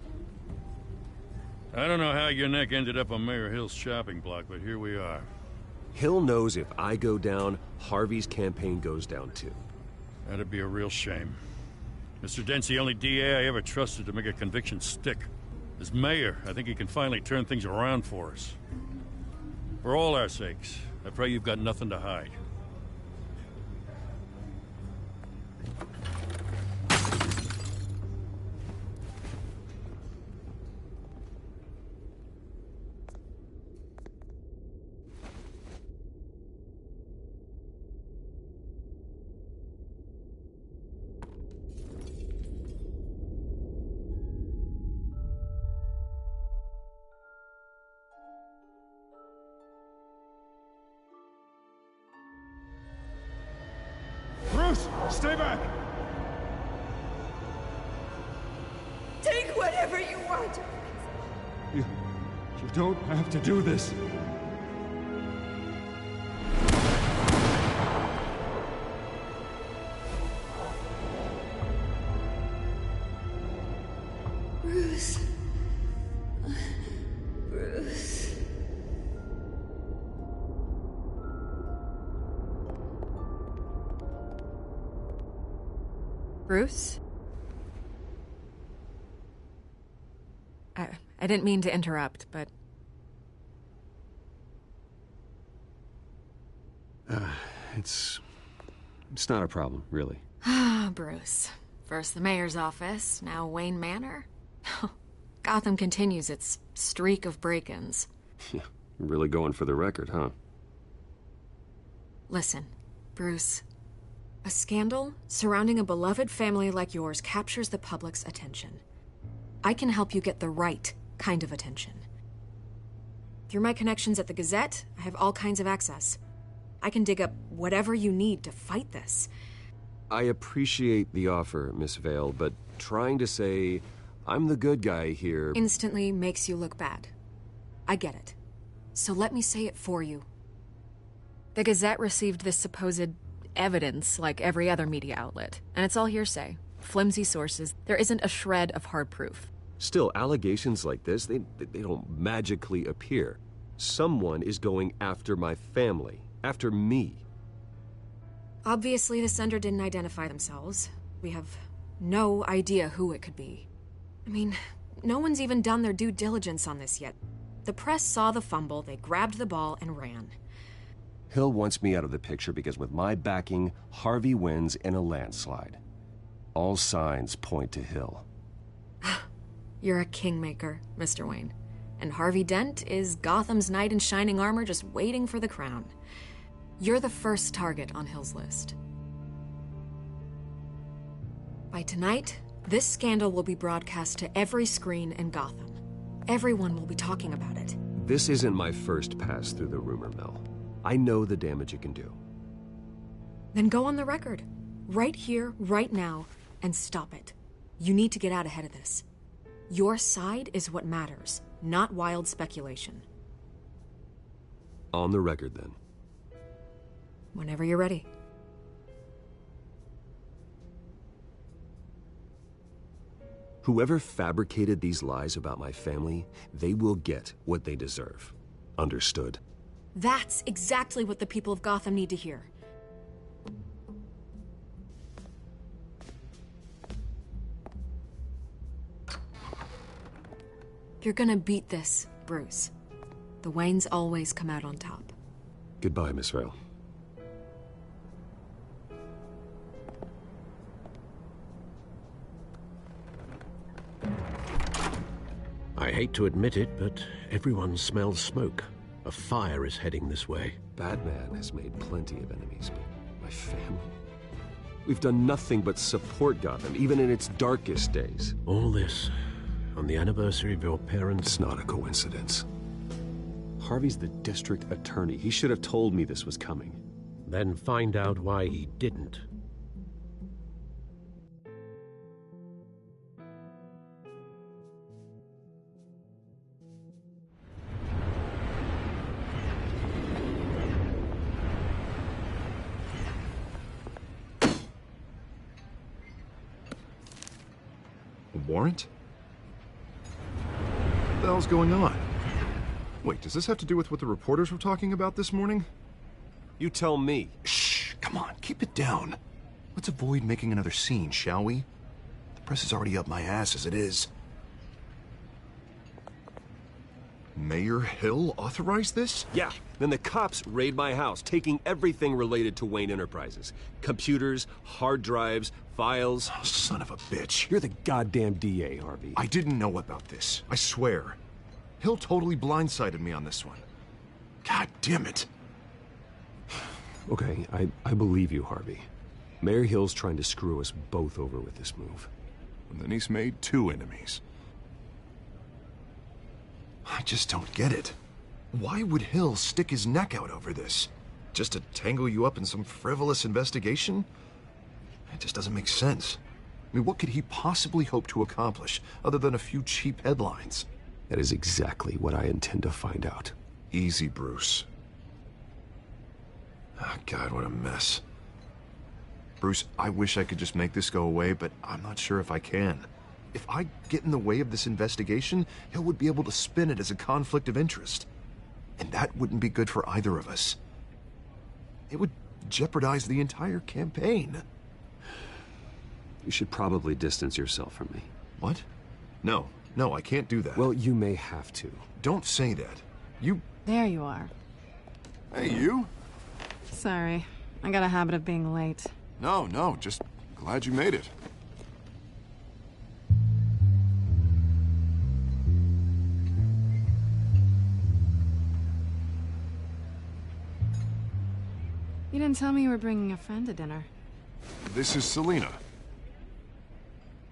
I don't know how your neck ended up on Mayor Hill's chopping block, but here we are. Hill knows if I go down, Harvey's campaign goes down too. That'd be a real shame. Mr. Dent's the only DA I ever trusted to make a conviction stick. As mayor, I think he can finally turn things around for us. For all our sakes, I pray you've got nothing to hide. Bruce, stay back! Take whatever you want. You don't have to do this. Bruce. Bruce. Bruce? I didn't mean to interrupt, but... It's not a problem, really. Ah, Bruce. First the mayor's office, now Wayne Manor. Gotham continues its streak of break-ins. Yeah, really going for the record, huh? Listen, Bruce. A scandal surrounding a beloved family like yours captures the public's attention. I can help you get the right kind of attention. Through my connections at the Gazette, I have all kinds of access. I can dig up whatever you need to fight this. I appreciate the offer, Miss Vale, but trying to say I'm the good guy here instantly makes you look bad. I get it. So let me say it for you. The Gazette received this supposed evidence like every other media outlet, and it's all hearsay. Flimsy sources. There isn't a shred of hard proof. Still, allegations like this, they don't magically appear. Someone is going after my family, after me. Obviously, the sender didn't identify themselves. We have no idea who it could be. I mean, no one's even done their due diligence on this yet. The press saw the fumble, they grabbed the ball and ran. Hill wants me out of the picture because with my backing, Harvey wins in a landslide. All signs point to Hill. You're a kingmaker, Mr. Wayne. And Harvey Dent is Gotham's knight in shining armor just waiting for the crown. You're the first target on Hill's list. By tonight, this scandal will be broadcast to every screen in Gotham. Everyone will be talking about it. This isn't my first pass through the rumor mill. I know the damage it can do. Then go on the record. Right here, right now, and stop it. You need to get out ahead of this. Your side is what matters, not wild speculation. On the record, then. Whenever you're ready. Whoever fabricated these lies about my family, they will get what they deserve. Understood? That's exactly what the people of Gotham need to hear. You're gonna beat this, Bruce. The Waynes always come out on top. Goodbye, Miss Vale. I hate to admit it, but everyone smells smoke. A fire is heading this way. Batman has made plenty of enemies, but my family... We've done nothing but support Gotham, even in its darkest days. All this on the anniversary of your parents'... It's not a coincidence. Harvey's the district attorney. He should have told me this was coming. Then find out why he didn't. A warrant? What the hell's going on? Wait, does this have to do with what the reporters were talking about this morning? You tell me. Shh, come on, keep it down. Let's avoid making another scene, shall we? The press is already up my ass as it is. Mayor Hill authorized this? Yeah. Then the cops raid my house, taking everything related to Wayne Enterprises. Computers, hard drives, files. Oh, son of a bitch. You're the goddamn DA, Harvey. I didn't know about this. I swear. Hill totally blindsided me on this one. God damn it. Okay, I believe you, Harvey. Mayor Hill's trying to screw us both over with this move. And then he's made 2 enemies. I just don't get it. Why would Hill stick his neck out over this? Just to tangle you up in some frivolous investigation? It just doesn't make sense. I mean, what could he possibly hope to accomplish other than a few cheap headlines? That is exactly what I intend to find out. Easy, Bruce. Oh, God, what a mess. Bruce, I wish I could just make this go away, but I'm not sure if I can. If I get in the way of this investigation, Hill would be able to spin it as a conflict of interest. And that wouldn't be good for either of us. It would jeopardize the entire campaign. You should probably distance yourself from me. What? No, I can't do that. Well, you may have to. Don't say that. You... There you are. Hey, you? Sorry. I got a habit of being late. No, just glad you made it. You didn't tell me you were bringing a friend to dinner. This is Selina.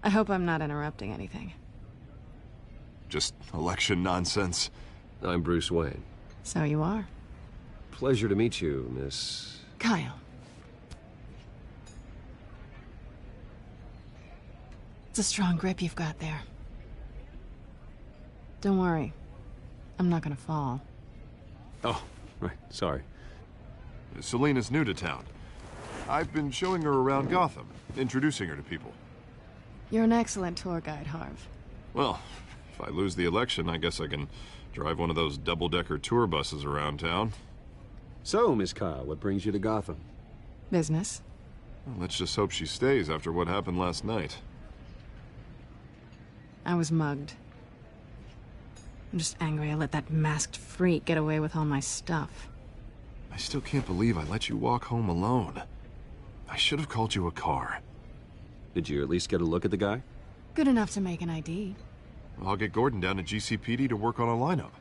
I hope I'm not interrupting anything. Just election nonsense. I'm Bruce Wayne. So you are. Pleasure to meet you, Miss... Kyle. It's a strong grip you've got there. Don't worry. I'm not gonna fall. Oh, right. Sorry. Selina's new to town. I've been showing her around Gotham, introducing her to people. You're an excellent tour guide, Harv. Well, if I lose the election, I guess I can drive one of those double-decker tour buses around town. So, Miss Kyle, what brings you to Gotham? Business. Well, let's just hope she stays after what happened last night. I was mugged. I'm just angry I let that masked freak get away with all my stuff. I still can't believe I let you walk home alone. I should have called you a car. Did you at least get a look at the guy? Good enough to make an ID. I'll get Gordon down to GCPD to work on a lineup.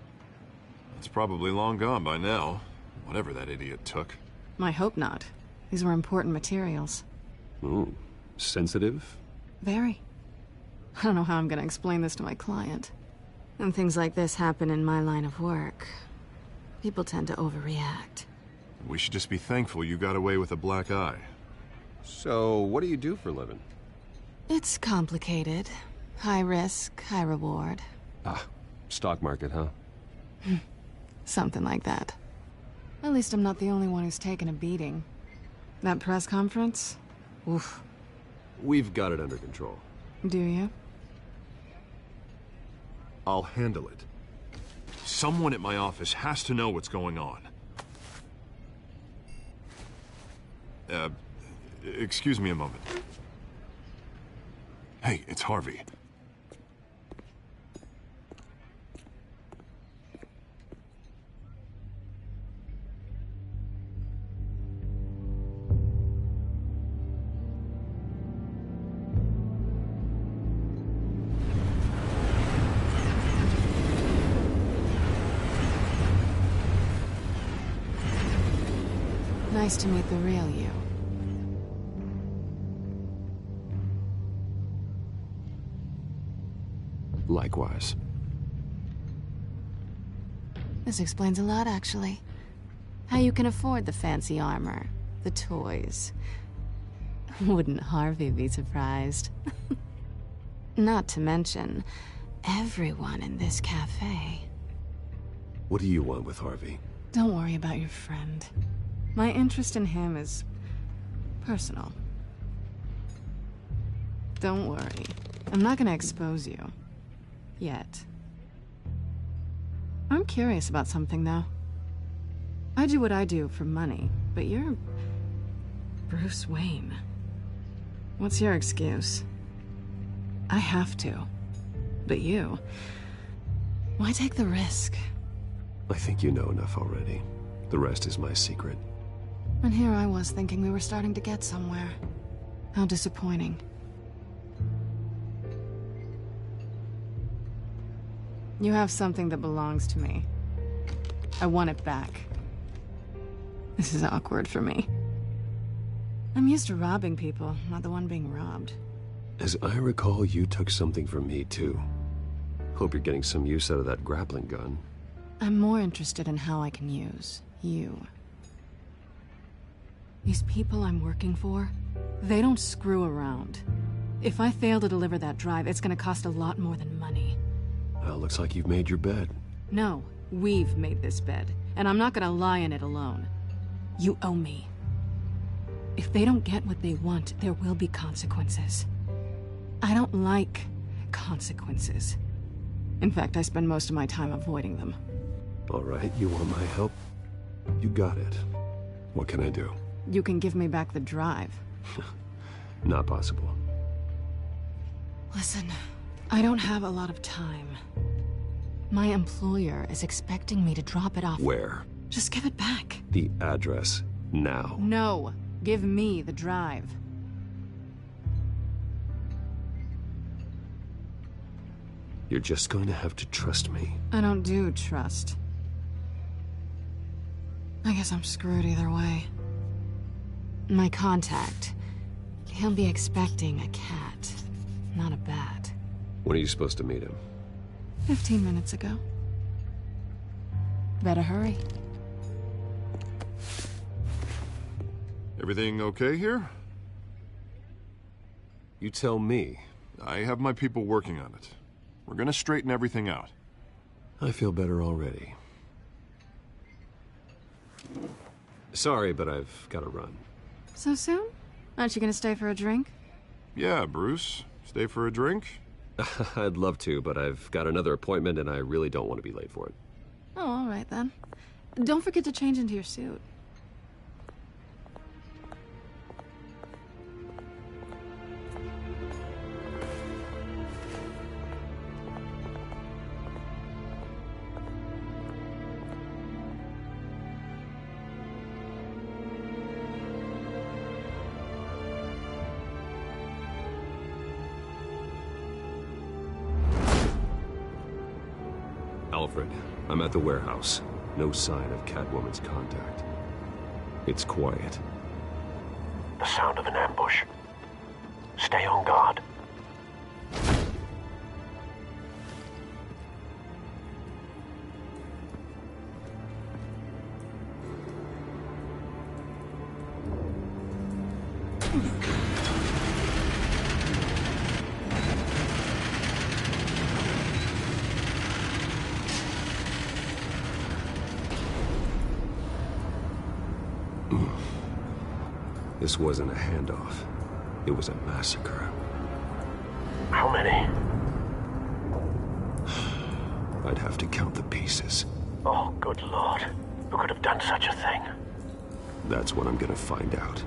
It's probably long gone by now, whatever that idiot took. I hope not. These were important materials. Ooh, sensitive? Very. I don't know how I'm gonna explain this to my client. When things like this happen in my line of work, people tend to overreact. We should just be thankful you got away with a black eye. So, what do you do for a living? It's complicated. High risk, high reward. Ah, stock market, huh? Something like that. At least I'm not the only one who's taken a beating. That press conference? Oof. We've got it under control. Do you? I'll handle it. Someone at my office has to know what's going on. Excuse me a moment. Hey, it's Harvey. Nice to meet the real you. Likewise. This explains a lot, actually. How you can afford the fancy armor, the toys. Wouldn't Harvey be surprised? Not to mention, everyone in this cafe. What do you want with Harvey? Don't worry about your friend. My interest in him is personal. Don't worry. I'm not gonna expose you. Yet. I'm curious about something, though. I do what I do for money, but you're Bruce Wayne. What's your excuse? I have to. But you... why take the risk? I think you know enough already. The rest is my secret. And here I was thinking we were starting to get somewhere. How disappointing. You have something that belongs to me. I want it back. This is awkward for me. I'm used to robbing people, not the one being robbed. As I recall, you took something from me, too. Hope you're getting some use out of that grappling gun. I'm more interested in how I can use you. These people I'm working for, they don't screw around. If I fail to deliver that drive, it's gonna cost a lot more than money. Well, looks like you've made your bed. No, we've made this bed, and I'm not gonna lie in it alone. You owe me. If they don't get what they want, there will be consequences. I don't like consequences. In fact, I spend most of my time avoiding them. All right, you want my help? You got it. What can I do? You can give me back the drive. Not possible. Listen, I don't have a lot of time. My employer is expecting me to drop it off. Where? Just give it back. The address, now. No, give me the drive. You're just going to have to trust me. I don't do trust. I guess I'm screwed either way. My contact, he'll be expecting a cat, not a bat. When are you supposed to meet him? 15 minutes ago. Better hurry. Everything okay here? You tell me. I have my people working on it. We're gonna straighten everything out. I feel better already. Sorry, but I've got to run. So soon? Aren't you gonna stay for a drink? Yeah, Bruce. Stay for a drink? I'd love to, but I've got another appointment and I really don't want to be late for it. Oh, all right then. Don't forget to change into your suit. Alfred, I'm at the warehouse. No sign of Catwoman's contact. It's quiet. The sound of an ambush. Stay on guard. This wasn't a handoff. It was a massacre. How many? I'd have to count the pieces. Oh, good Lord. Who could have done such a thing? That's what I'm gonna find out.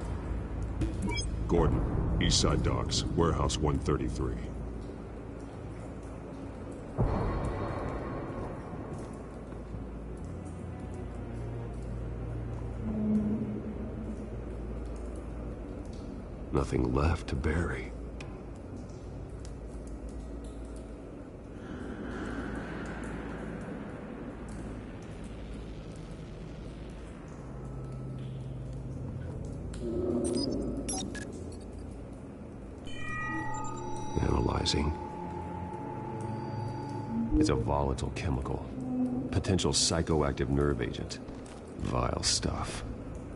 Gordon, Eastside Docks, Warehouse 133. Nothing left to bury. Analyzing. It's a volatile chemical. Potential psychoactive nerve agent. Vile stuff.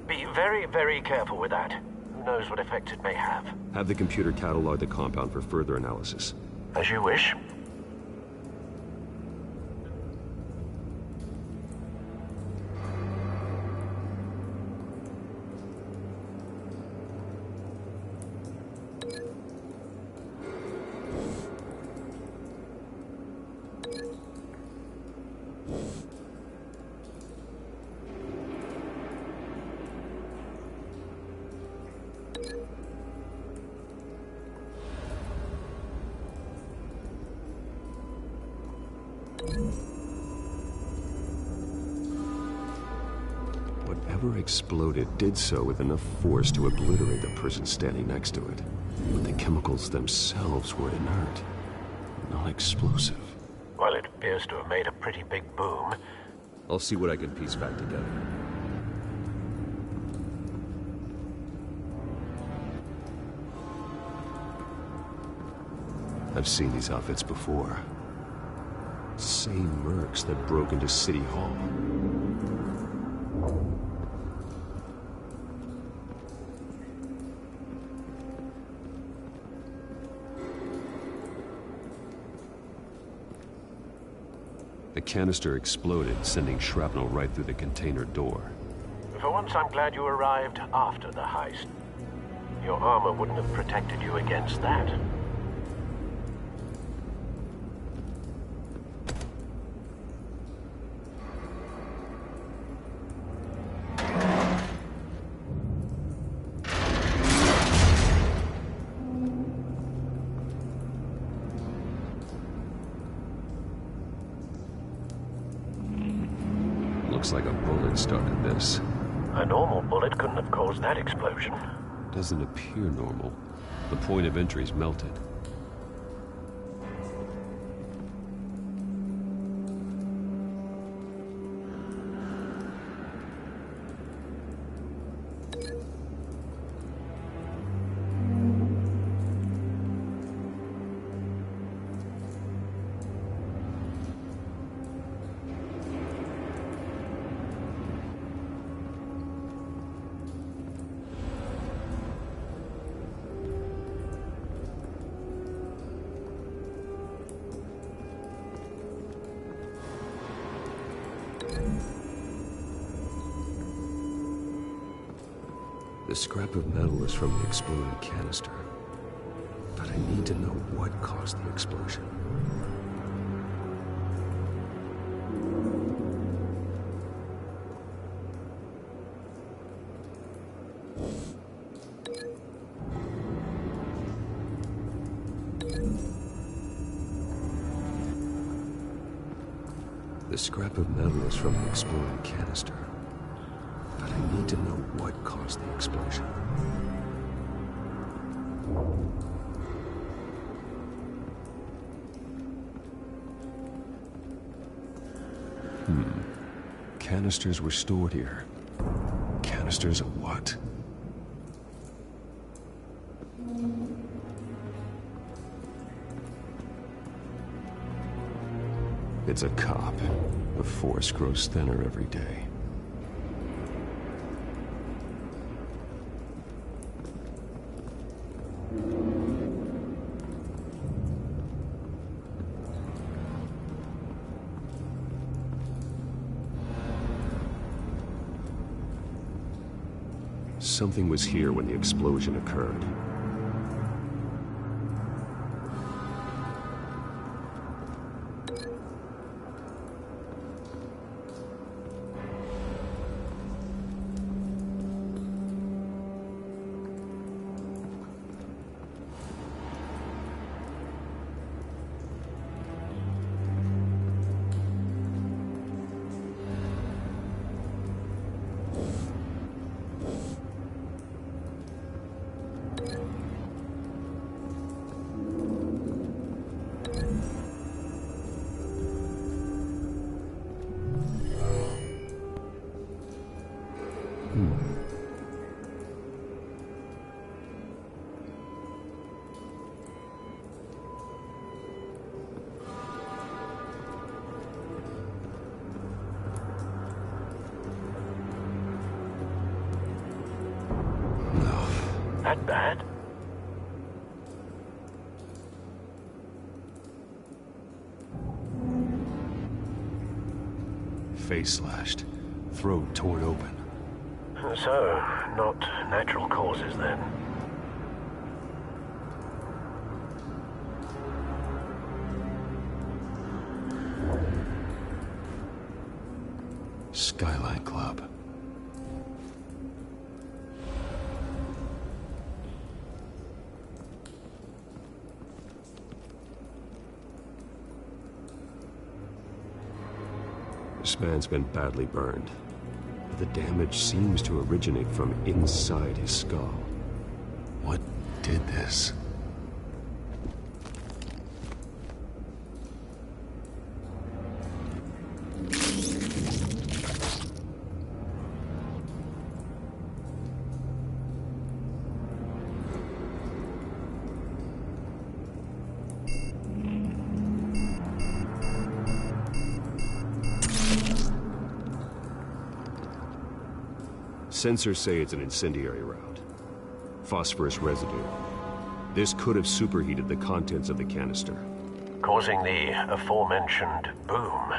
Be very, very careful with that. Who knows what effect it may have. Have the computer catalog the compound for further analysis. As you wish. Whatever exploded did so with enough force to obliterate the person standing next to it. But the chemicals themselves were inert, not explosive. Well, it appears to have made a pretty big boom. I'll see what I can piece back together. I've seen these outfits before. Same mercs that broke into City Hall. The canister exploded, sending shrapnel right through the container door. For once, I'm glad you arrived after the heist. Your armor wouldn't have protected you against that. Looks like a bullet started this. A normal bullet couldn't have caused that explosion. Doesn't appear normal. The point of entry's melted. The scrap of metal is from the exploded canister. But I need to know what caused the explosion. The scrap of metal is from the exploded canister. But I need to know what caused the explosion. Canisters were stored here. Canisters of what? It's a cop. The force grows thinner every day. Something was here when the explosion occurred. That bad? Face slashed, throat torn open. So, not natural causes then. Skyline Club. This man's been badly burned. But the damage seems to originate from inside his skull. What did this? Sensors say it's an incendiary round. Phosphorus residue. This could have superheated the contents of the canister, causing the aforementioned boom.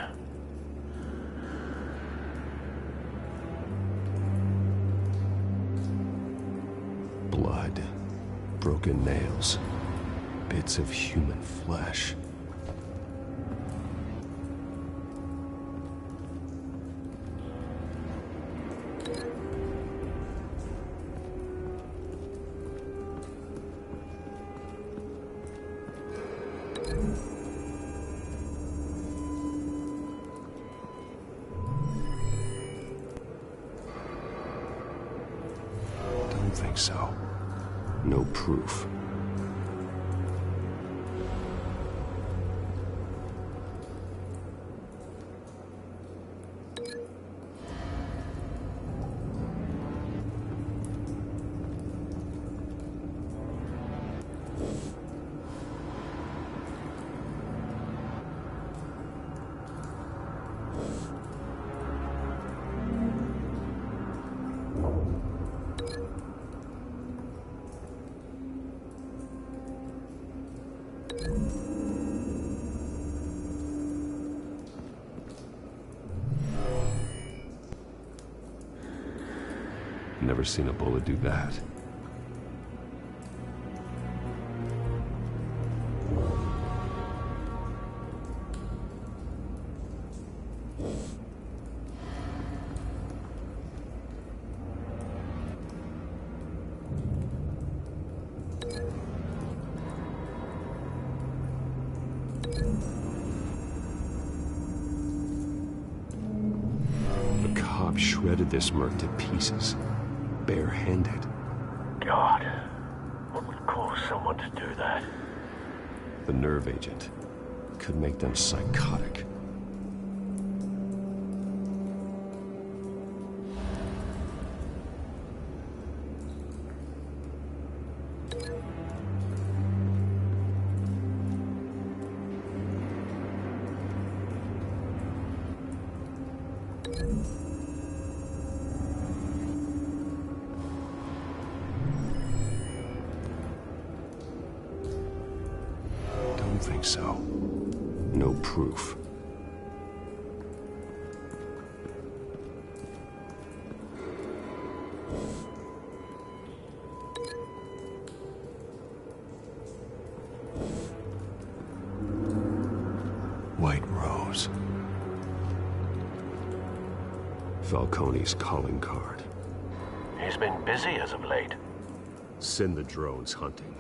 Blood, broken nails, bits of human flesh. Think so. No proof. Never seen a bullet do that. The cop shredded this merc to pieces. Barehanded. God, what would cause someone to do that? The nerve agent could make them psychotic. Think so. No proof. White Rose. Falcone's calling card. He's been busy as of late. Send the drones hunting.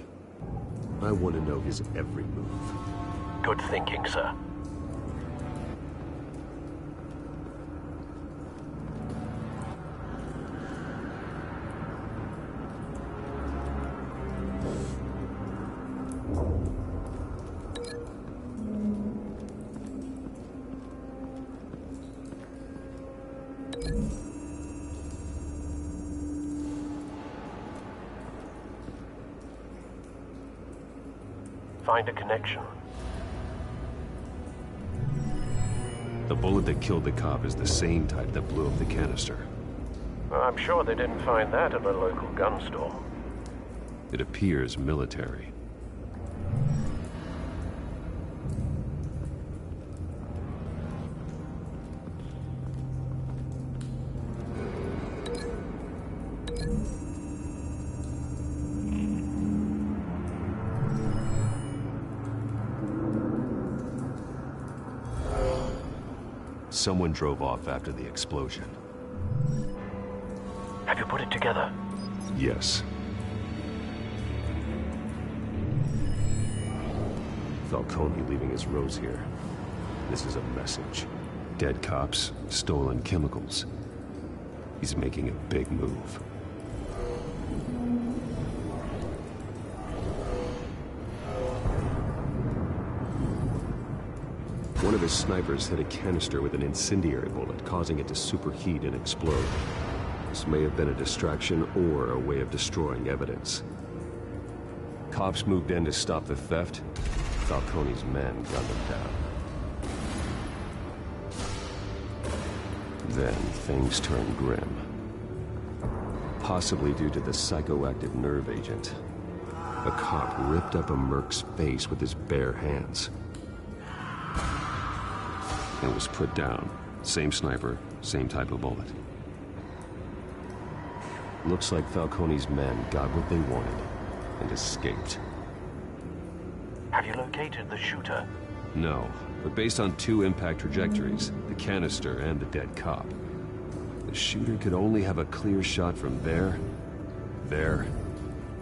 I want to know his every move. Good thinking, sir. Find a connection. The bullet that killed the cop is the same type that blew up the canister. I'm sure they didn't find that at a local gun store. It appears military. Someone drove off after the explosion. Have you put it together? Yes. Falcone leaving his rose here. This is a message. Dead cops, stolen chemicals. He's making a big move. One of his snipers hit a canister with an incendiary bullet, causing it to superheat and explode. This may have been a distraction or a way of destroying evidence. Cops moved in to stop the theft. Falcone's men gunned them down. Then things turned grim. Possibly due to the psychoactive nerve agent. A cop ripped up a merc's face with his bare hands. And was put down. Same sniper, same type of bullet. Looks like Falcone's men got what they wanted and escaped. Have you located the shooter? No, but based on 2 impact trajectories, the canister and the dead cop, the shooter could only have a clear shot from there,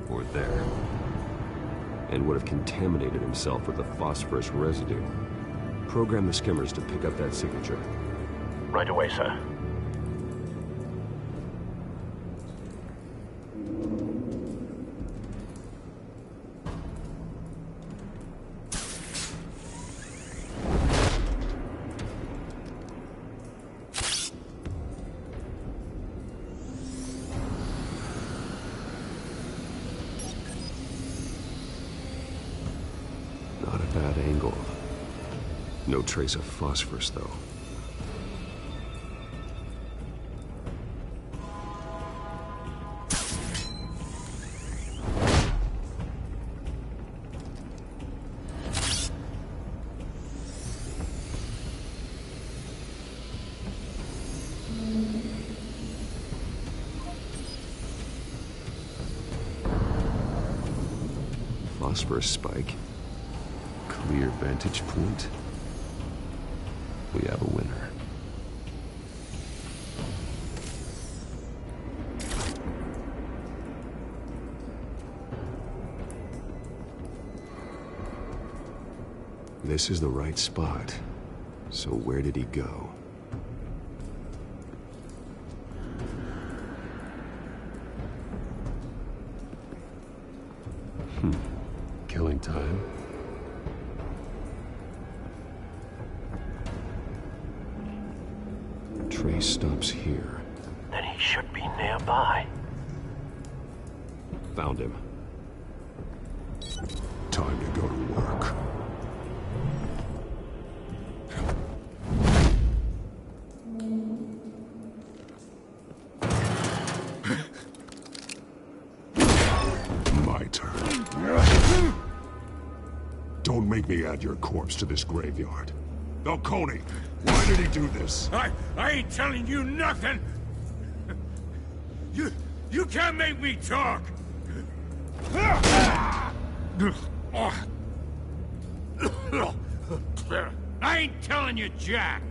or there, and would have contaminated himself with the phosphorus residue. Program the skimmers to pick up that signature. Right away, sir. Not a bad angle. No trace of phosphorus, though. Phosphorus spike. Clear vantage point. We have a winner. This is the right spot. So where did he go? Killing time. Trace stops here. Then he should be nearby. Found him. Time to go to work. My turn. Don't make me add your corpse to this graveyard. Falcone, why did he do this? I ain't telling you nothing! You can't make me talk! I ain't telling you jack!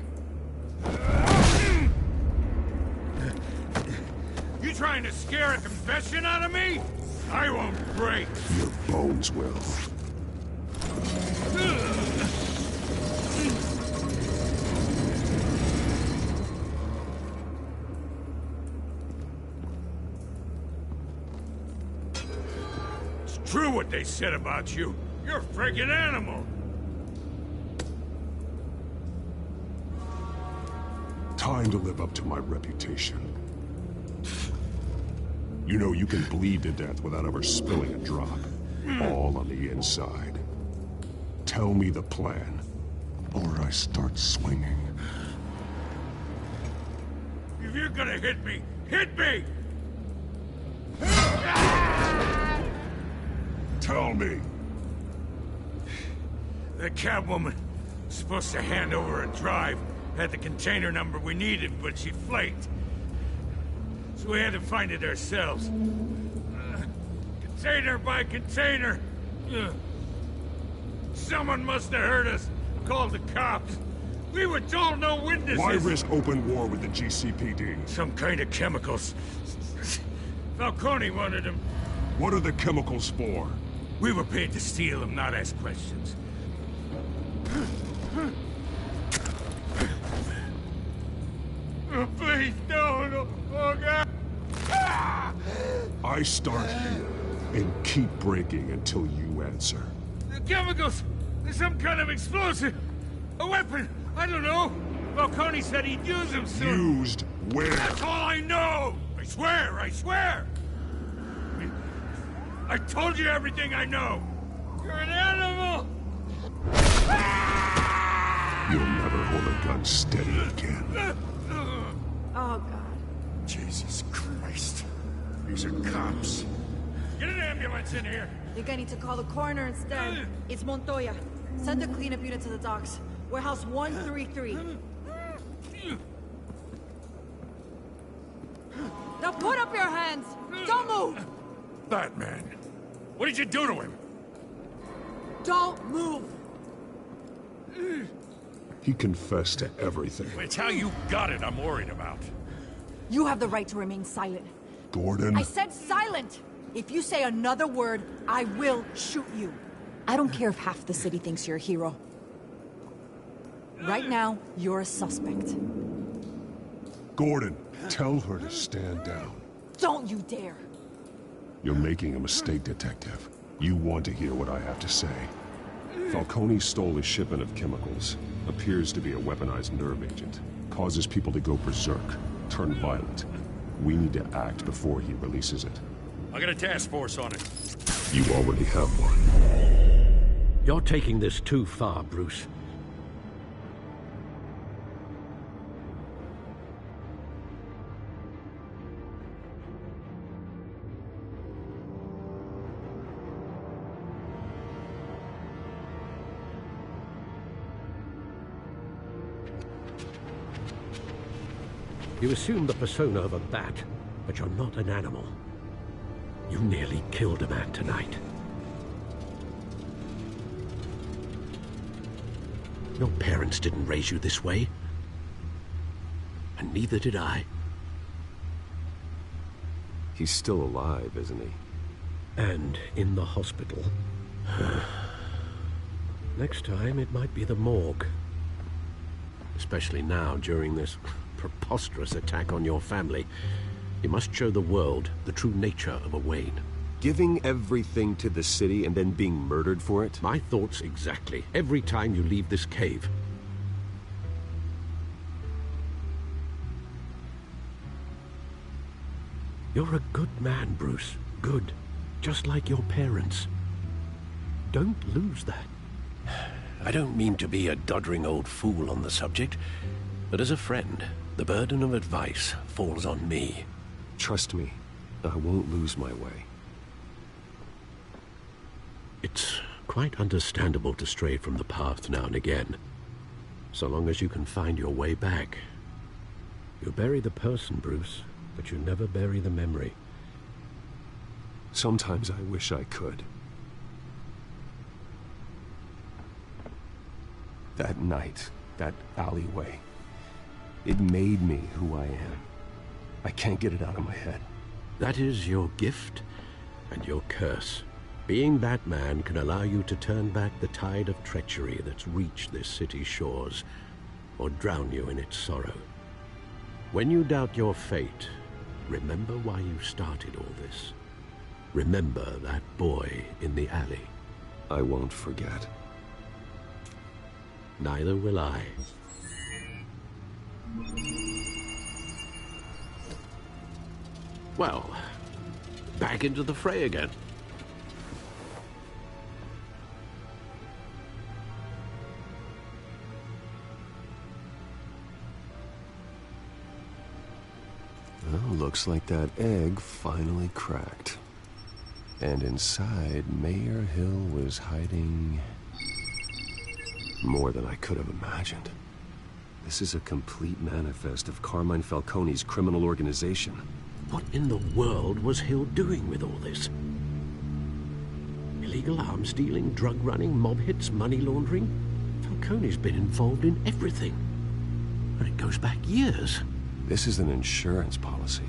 You trying to scare a confession out of me? I won't break! Your bones will. It's true what they said about you. You're a freaking animal! Time to live up to my reputation. You know you can bleed to death without ever spilling a drop. All on the inside. Tell me the plan, or I start swinging. If you're gonna hit me, hit me! Tell me! The cabwoman was supposed to hand over a drive. Had the container number we needed, but she flaked. So we had to find it ourselves. Container by container. Someone must have heard us. Called the cops. We were told no witnesses. Why risk open war with the GCPD? Some kind of chemicals. Falcone wanted them. What are the chemicals for? We were paid to steal them, not ask questions. Oh, please, no. Oh, God. I start here and keep breaking until you answer. The chemicals! There's some kind of explosive! A weapon! I don't know! Falcone said he'd use them soon! Used where? That's all I know! I swear! I told you everything I know! You're an animal! You'll never hold a gun steady again. Oh, God. Jesus Christ. These are cops. Get an ambulance in here! Think I need to call the coroner instead. It's Montoya. Send a cleanup unit to the docks. Warehouse 133. Now put up your hands! Don't move! Batman, what did you do to him? Don't move! He confessed to everything. It's how you got it I'm worried about. You have the right to remain silent. Gordon? I said silent! If you say another word, I will shoot you. I don't care if half the city thinks you're a hero. Right now, you're a suspect. Gordon, tell her to stand down. Don't you dare! You're making a mistake, Detective. You want to hear what I have to say. Falcone stole a shipment of chemicals. Appears to be a weaponized nerve agent. Causes people to go berserk, turn violent. We need to act before he releases it. I got a task force on it. You already have one. You're taking this too far, Bruce. You assume the persona of a bat, but you're not an animal. You nearly killed a man tonight. Your parents didn't raise you this way. And neither did I. He's still alive, isn't he? And in the hospital. Next time, it might be the morgue. Especially now, during this preposterous attack on your family. You must show the world the true nature of a Wayne. Giving everything to the city and then being murdered for it? My thoughts exactly. Every time you leave this cave. You're a good man, Bruce. Good. Just like your parents. Don't lose that. I don't mean to be a doddering old fool on the subject, but as a friend, the burden of advice falls on me. Trust me, I won't lose my way. It's quite understandable to stray from the path now and again, so long as you can find your way back. You bury the person, Bruce, but you never bury the memory. Sometimes I wish I could. That night, that alleyway, it made me who I am. I can't get it out of my head. That is your gift and your curse. Being Batman can allow you to turn back the tide of treachery that's reached this city's shores, or drown you in its sorrow. When you doubt your fate, remember why you started all this. Remember that boy in the alley. I won't forget. Neither will I. Well, back into the fray again. Well, looks like that egg finally cracked. And inside, Mayor Hill was hiding more than I could have imagined. This is a complete manifest of Carmine Falcone's criminal organization. What in the world was Hill doing with all this? Illegal arms dealing, drug running, mob hits, money laundering? Falcone's been involved in everything. And it goes back years. This is an insurance policy.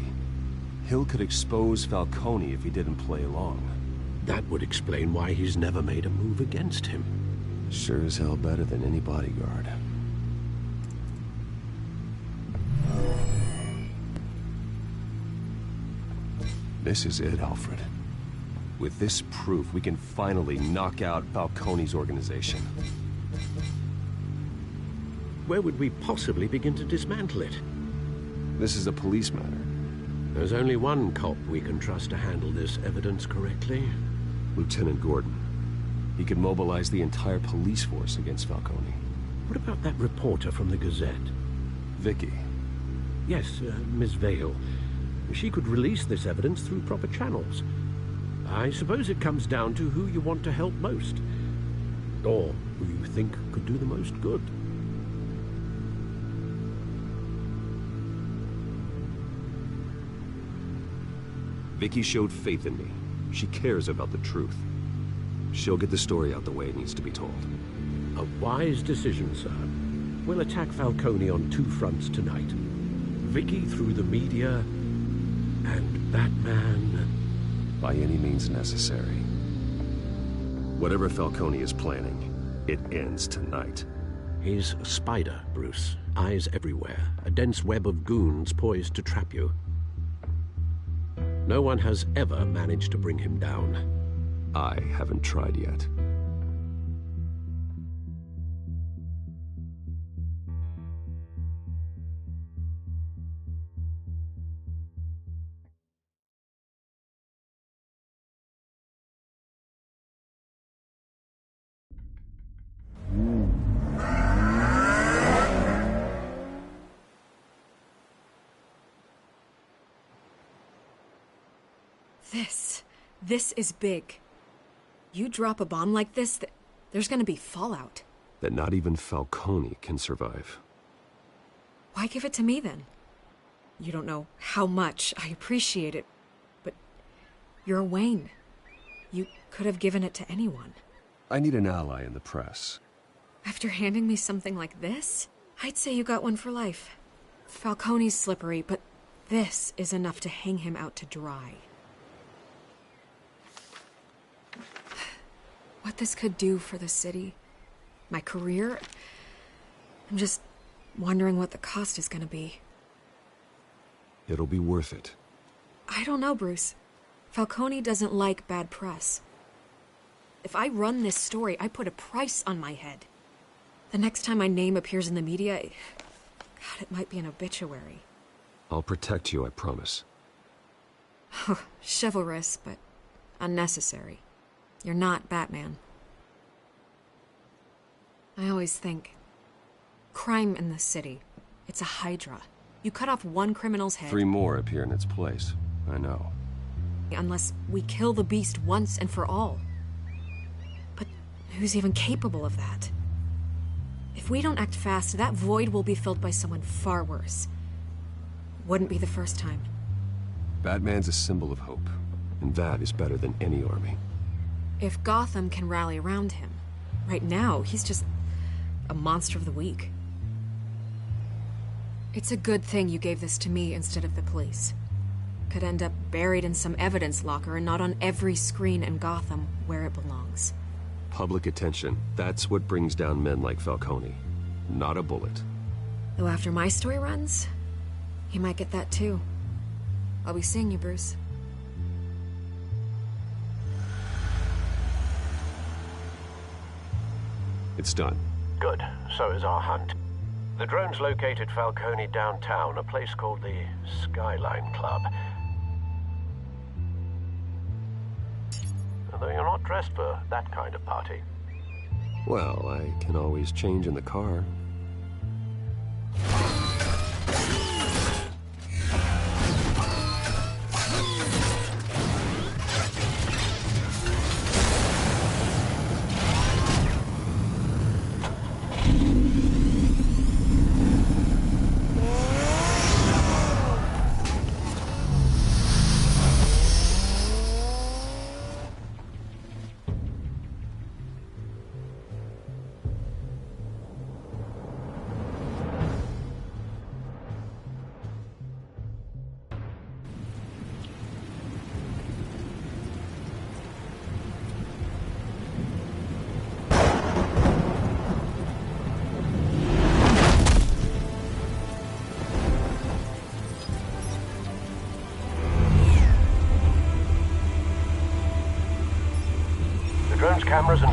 Hill could expose Falcone if he didn't play along. That would explain why he's never made a move against him. Sure as hell better than any bodyguard. This is it, Alfred. With this proof, we can finally knock out Falcone's organization. Where would we possibly begin to dismantle it? This is a police matter. There's only one cop we can trust to handle this evidence correctly. Lieutenant Gordon. He could mobilize the entire police force against Falcone. What about that reporter from the Gazette? Vicky. Yes, Miss Vale. She could release this evidence through proper channels. I suppose it comes down to who you want to help most. Or who you think could do the most good. Vicky showed faith in me. She cares about the truth. She'll get the story out the way it needs to be told. A wise decision, sir. We'll attack Falcone on two fronts tonight. Vicky through the media, and Batman... by any means necessary. Whatever Falcone is planning, it ends tonight. He's a spider, Bruce. Eyes everywhere. A dense web of goons poised to trap you. No one has ever managed to bring him down. I haven't tried yet. This is big. You drop a bomb like this, there's gonna be fallout. That not even Falcone can survive. Why give it to me, then? You don't know how much I appreciate it, but you're Wayne. You could have given it to anyone. I need an ally in the press. After handing me something like this, I'd say you got one for life. Falcone's slippery, but this is enough to hang him out to dry. What this could do for the city, my career, I'm just wondering what the cost is gonna be. It'll be worth it. I don't know, Bruce. Falcone doesn't like bad press. If I run this story, I put a price on my head. The next time my name appears in the media, God, it might be an obituary. I'll protect you, I promise. Chivalrous, but unnecessary. You're not Batman. I always think, crime in this city, it's a hydra. You cut off one criminal's head... 3 more appear in its place. I know. Unless we kill the beast once and for all. But who's even capable of that? If we don't act fast, that void will be filled by someone far worse. Wouldn't be the first time. Batman's a symbol of hope, and that is better than any army. If Gotham can rally around him, right now, he's just a monster of the week. It's a good thing you gave this to me instead of the police. Could end up buried in some evidence locker and not on every screen in Gotham where it belongs. Public attention, that's what brings down men like Falcone. Not a bullet. Though after my story runs, he might get that too. I'll be seeing you, Bruce. It's done. Good. So is our hunt. The drone's located Falcone downtown, a place called the Skyline Club. Although you're not dressed for that kind of party. Well, I can always change in the car.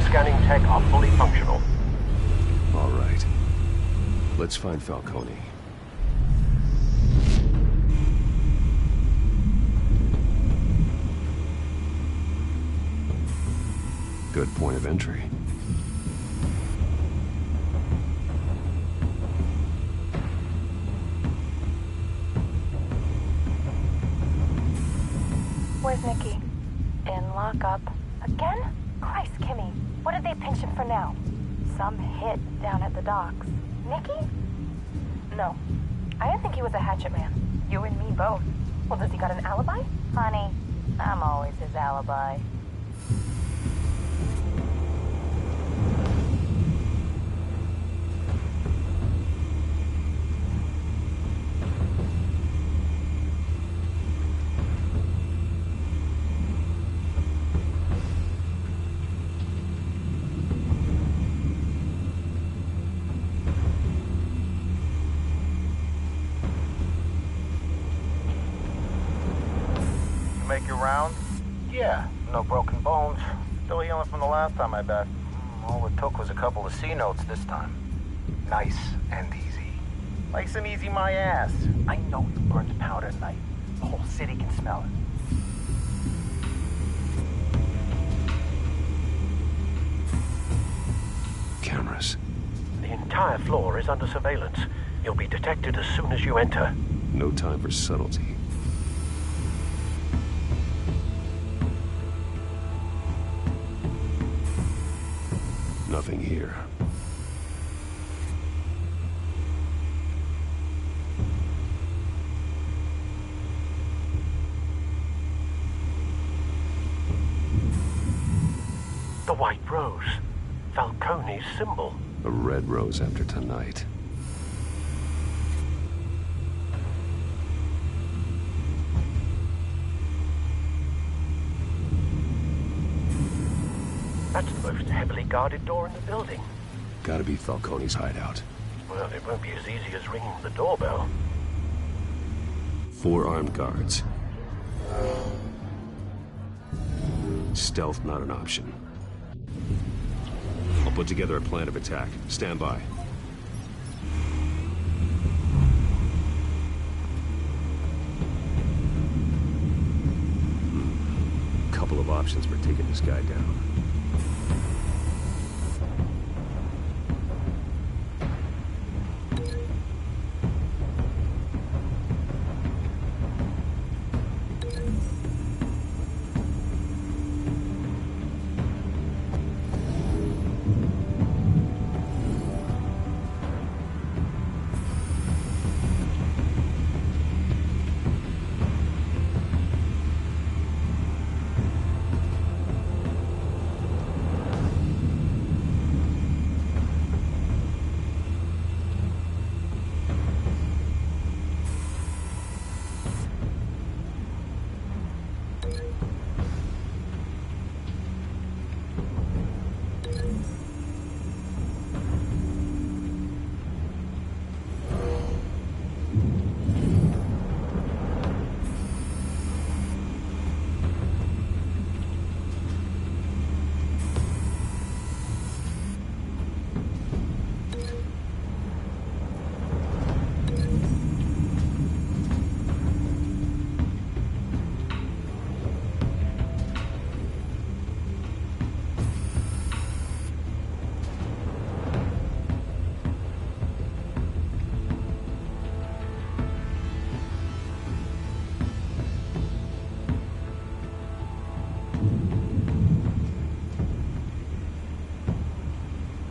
scanning tech are fully functional. All right. Let's find Falcone. Good point of entry. Where's Nicky? In lockup. Again? Christ, Kimmy. What did they pinch him for now? Some hit down at the docks. Nicky? No. I didn't think he was a hatchet man. You and me both. Well, does he got an alibi? Honey, I'm always his alibi. Make your round? Yeah, no broken bones. Still healing from the last time, I bet. All it took was a couple of C notes this time. Nice and easy. Nice and easy my ass. I know you burned powder at night. The whole city can smell it. Cameras. The entire floor is under surveillance. You'll be detected as soon as you enter. No time for subtlety. Nothing here. The white rose. Falcone's symbol. A red rose after tonight. That's the most heavily guarded door in the building. Gotta be Falcone's hideout. Well, it won't be as easy as ringing the doorbell. 4 armed guards. Stealth not an option. I'll put together a plan of attack. Stand by. Couple of options for taking this guy down.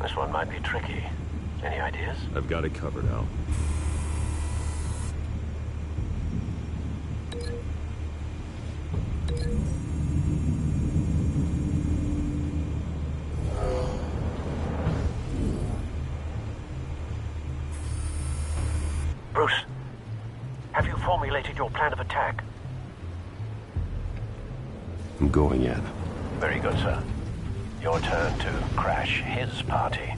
This one might be tricky. Any ideas? I've got it covered, Al. Bruce, have you formulated your plan of attack? I'm going in. Very good, sir. Your turn to crash his party.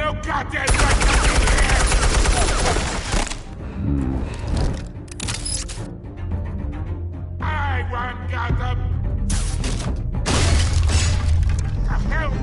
no goddamn right to be here! I want Gotham! The hell?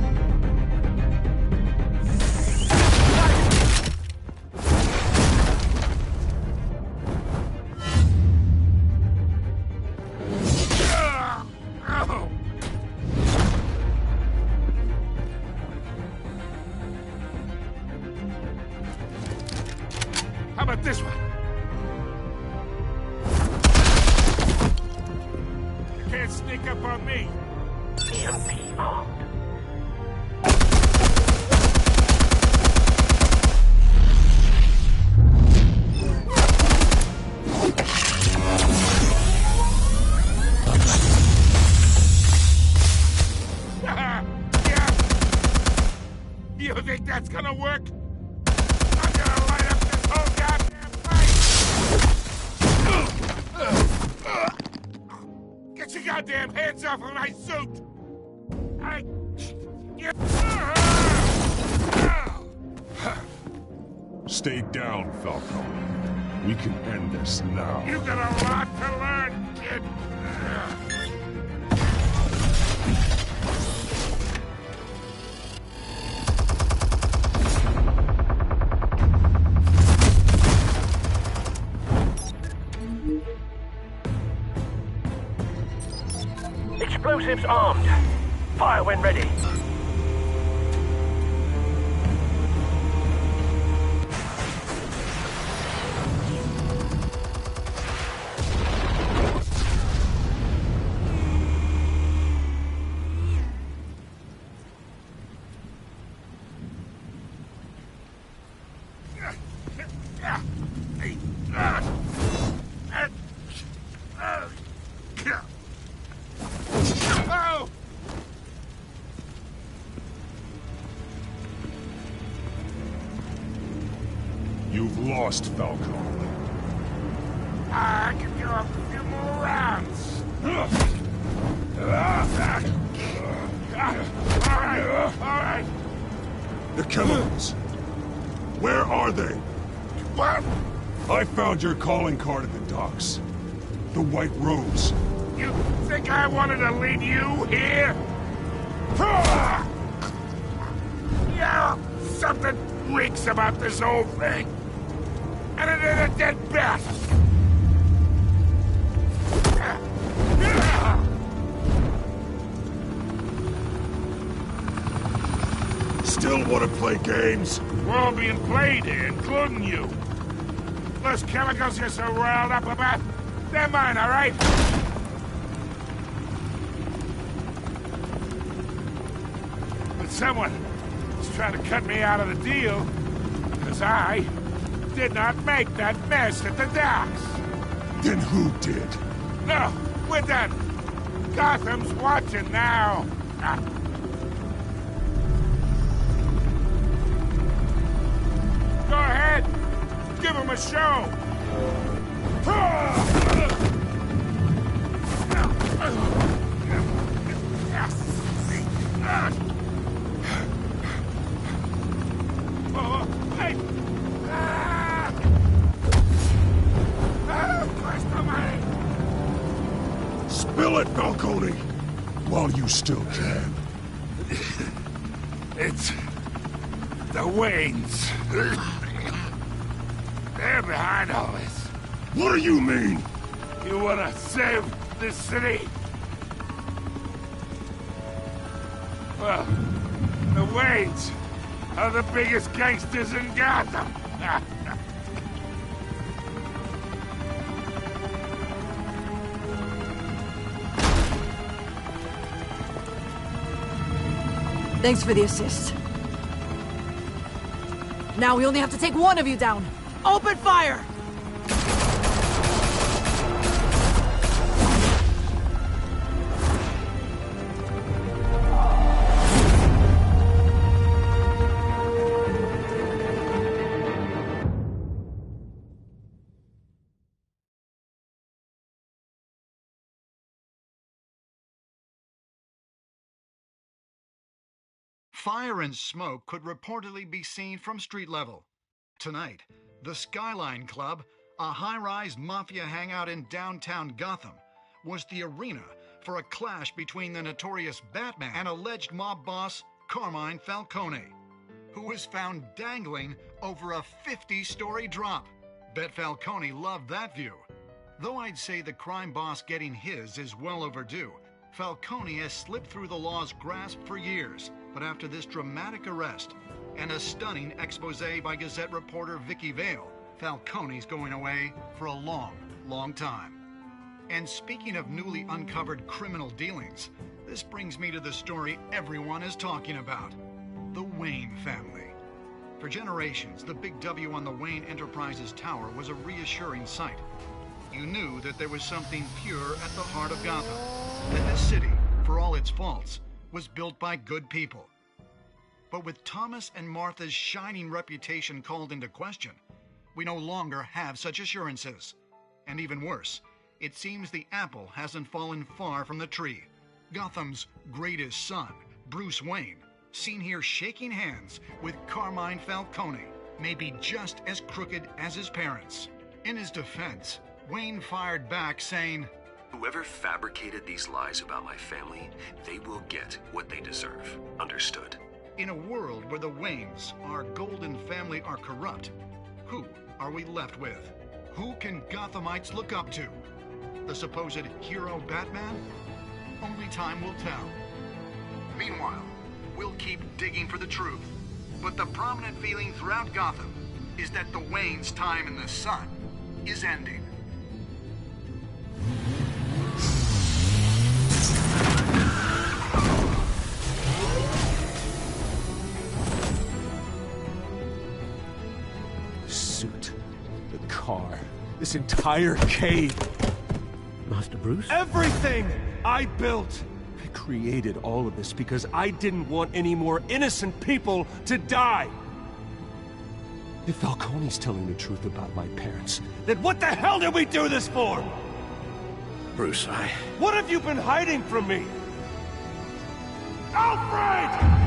How about this one? You can't sneak up on me. EMP armed. You think that's gonna work? I'm gonna light up this whole goddamn place! Get your goddamn hands off of my suit! Stay down, Falcone. We can end this now. You got a lot to learn, kid! Explosives armed. Fire when ready. You've lost, Falcone. I can go a few more rounds. All right. The chemicals. Where are they? What? I found your calling card at the docks. The White Rose. You think I wanted to leave you here? Yeah, something reeks about this whole thing. And it ain't a dead bat. Still want to play games? We're all being played here, including you. Those chemicals you're so riled up about, they're mine, all right? But someone is trying to cut me out of the deal, because I did not make that mess at the docks. Then who did? No, we're done. Gotham's watching now. Go ahead. Give him a show. Spill it, Falcone, while you still can. It's the Waynes. They're behind all this. What do you mean? You wanna save this city? Well, the Waynes are the biggest gangsters in Gotham. Thanks for the assist. Now we only have to take one of you down. Open fire! Fire and smoke could reportedly be seen from street level. Tonight, the Skyline Club, a high-rise mafia hangout in downtown Gotham, was the arena for a clash between the notorious Batman and alleged mob boss Carmine Falcone, who was found dangling over a 50-story drop. Bet Falcone loved that view. Though I'd say the crime boss getting his is well overdue, Falcone has slipped through the law's grasp for years. But after this dramatic arrest and a stunning expose by Gazette reporter Vicky Vale, Falcone's going away for a long, long time. And speaking of newly uncovered criminal dealings, this brings me to the story everyone is talking about: the Wayne family. For generations, the big W on the Wayne Enterprises Tower was a reassuring sight. You knew that there was something pure at the heart of Gotham, that this city, for all its faults, was built by good people. But with Thomas and Martha's shining reputation called into question, we no longer have such assurances. And even worse, it seems the apple hasn't fallen far from the tree. Gotham's greatest son, Bruce Wayne, seen here shaking hands with Carmine Falcone, may be just as crooked as his parents. In his defense, Wayne fired back saying, "Whoever fabricated these lies about my family, they will get what they deserve. Understood?" In a world where the Waynes, our golden family, are corrupt, who are we left with? Who can Gothamites look up to? The supposed hero Batman? Only time will tell. Meanwhile, we'll keep digging for the truth. But the prominent feeling throughout Gotham is that the Waynes' time in the sun is ending. Suit, the car, this entire cave. Master Bruce? Everything I built! I created all of this because I didn't want any more innocent people to die! If Falcone's telling the truth about my parents, then what the hell did we do this for? Bruce, What have you been hiding from me? Alfred!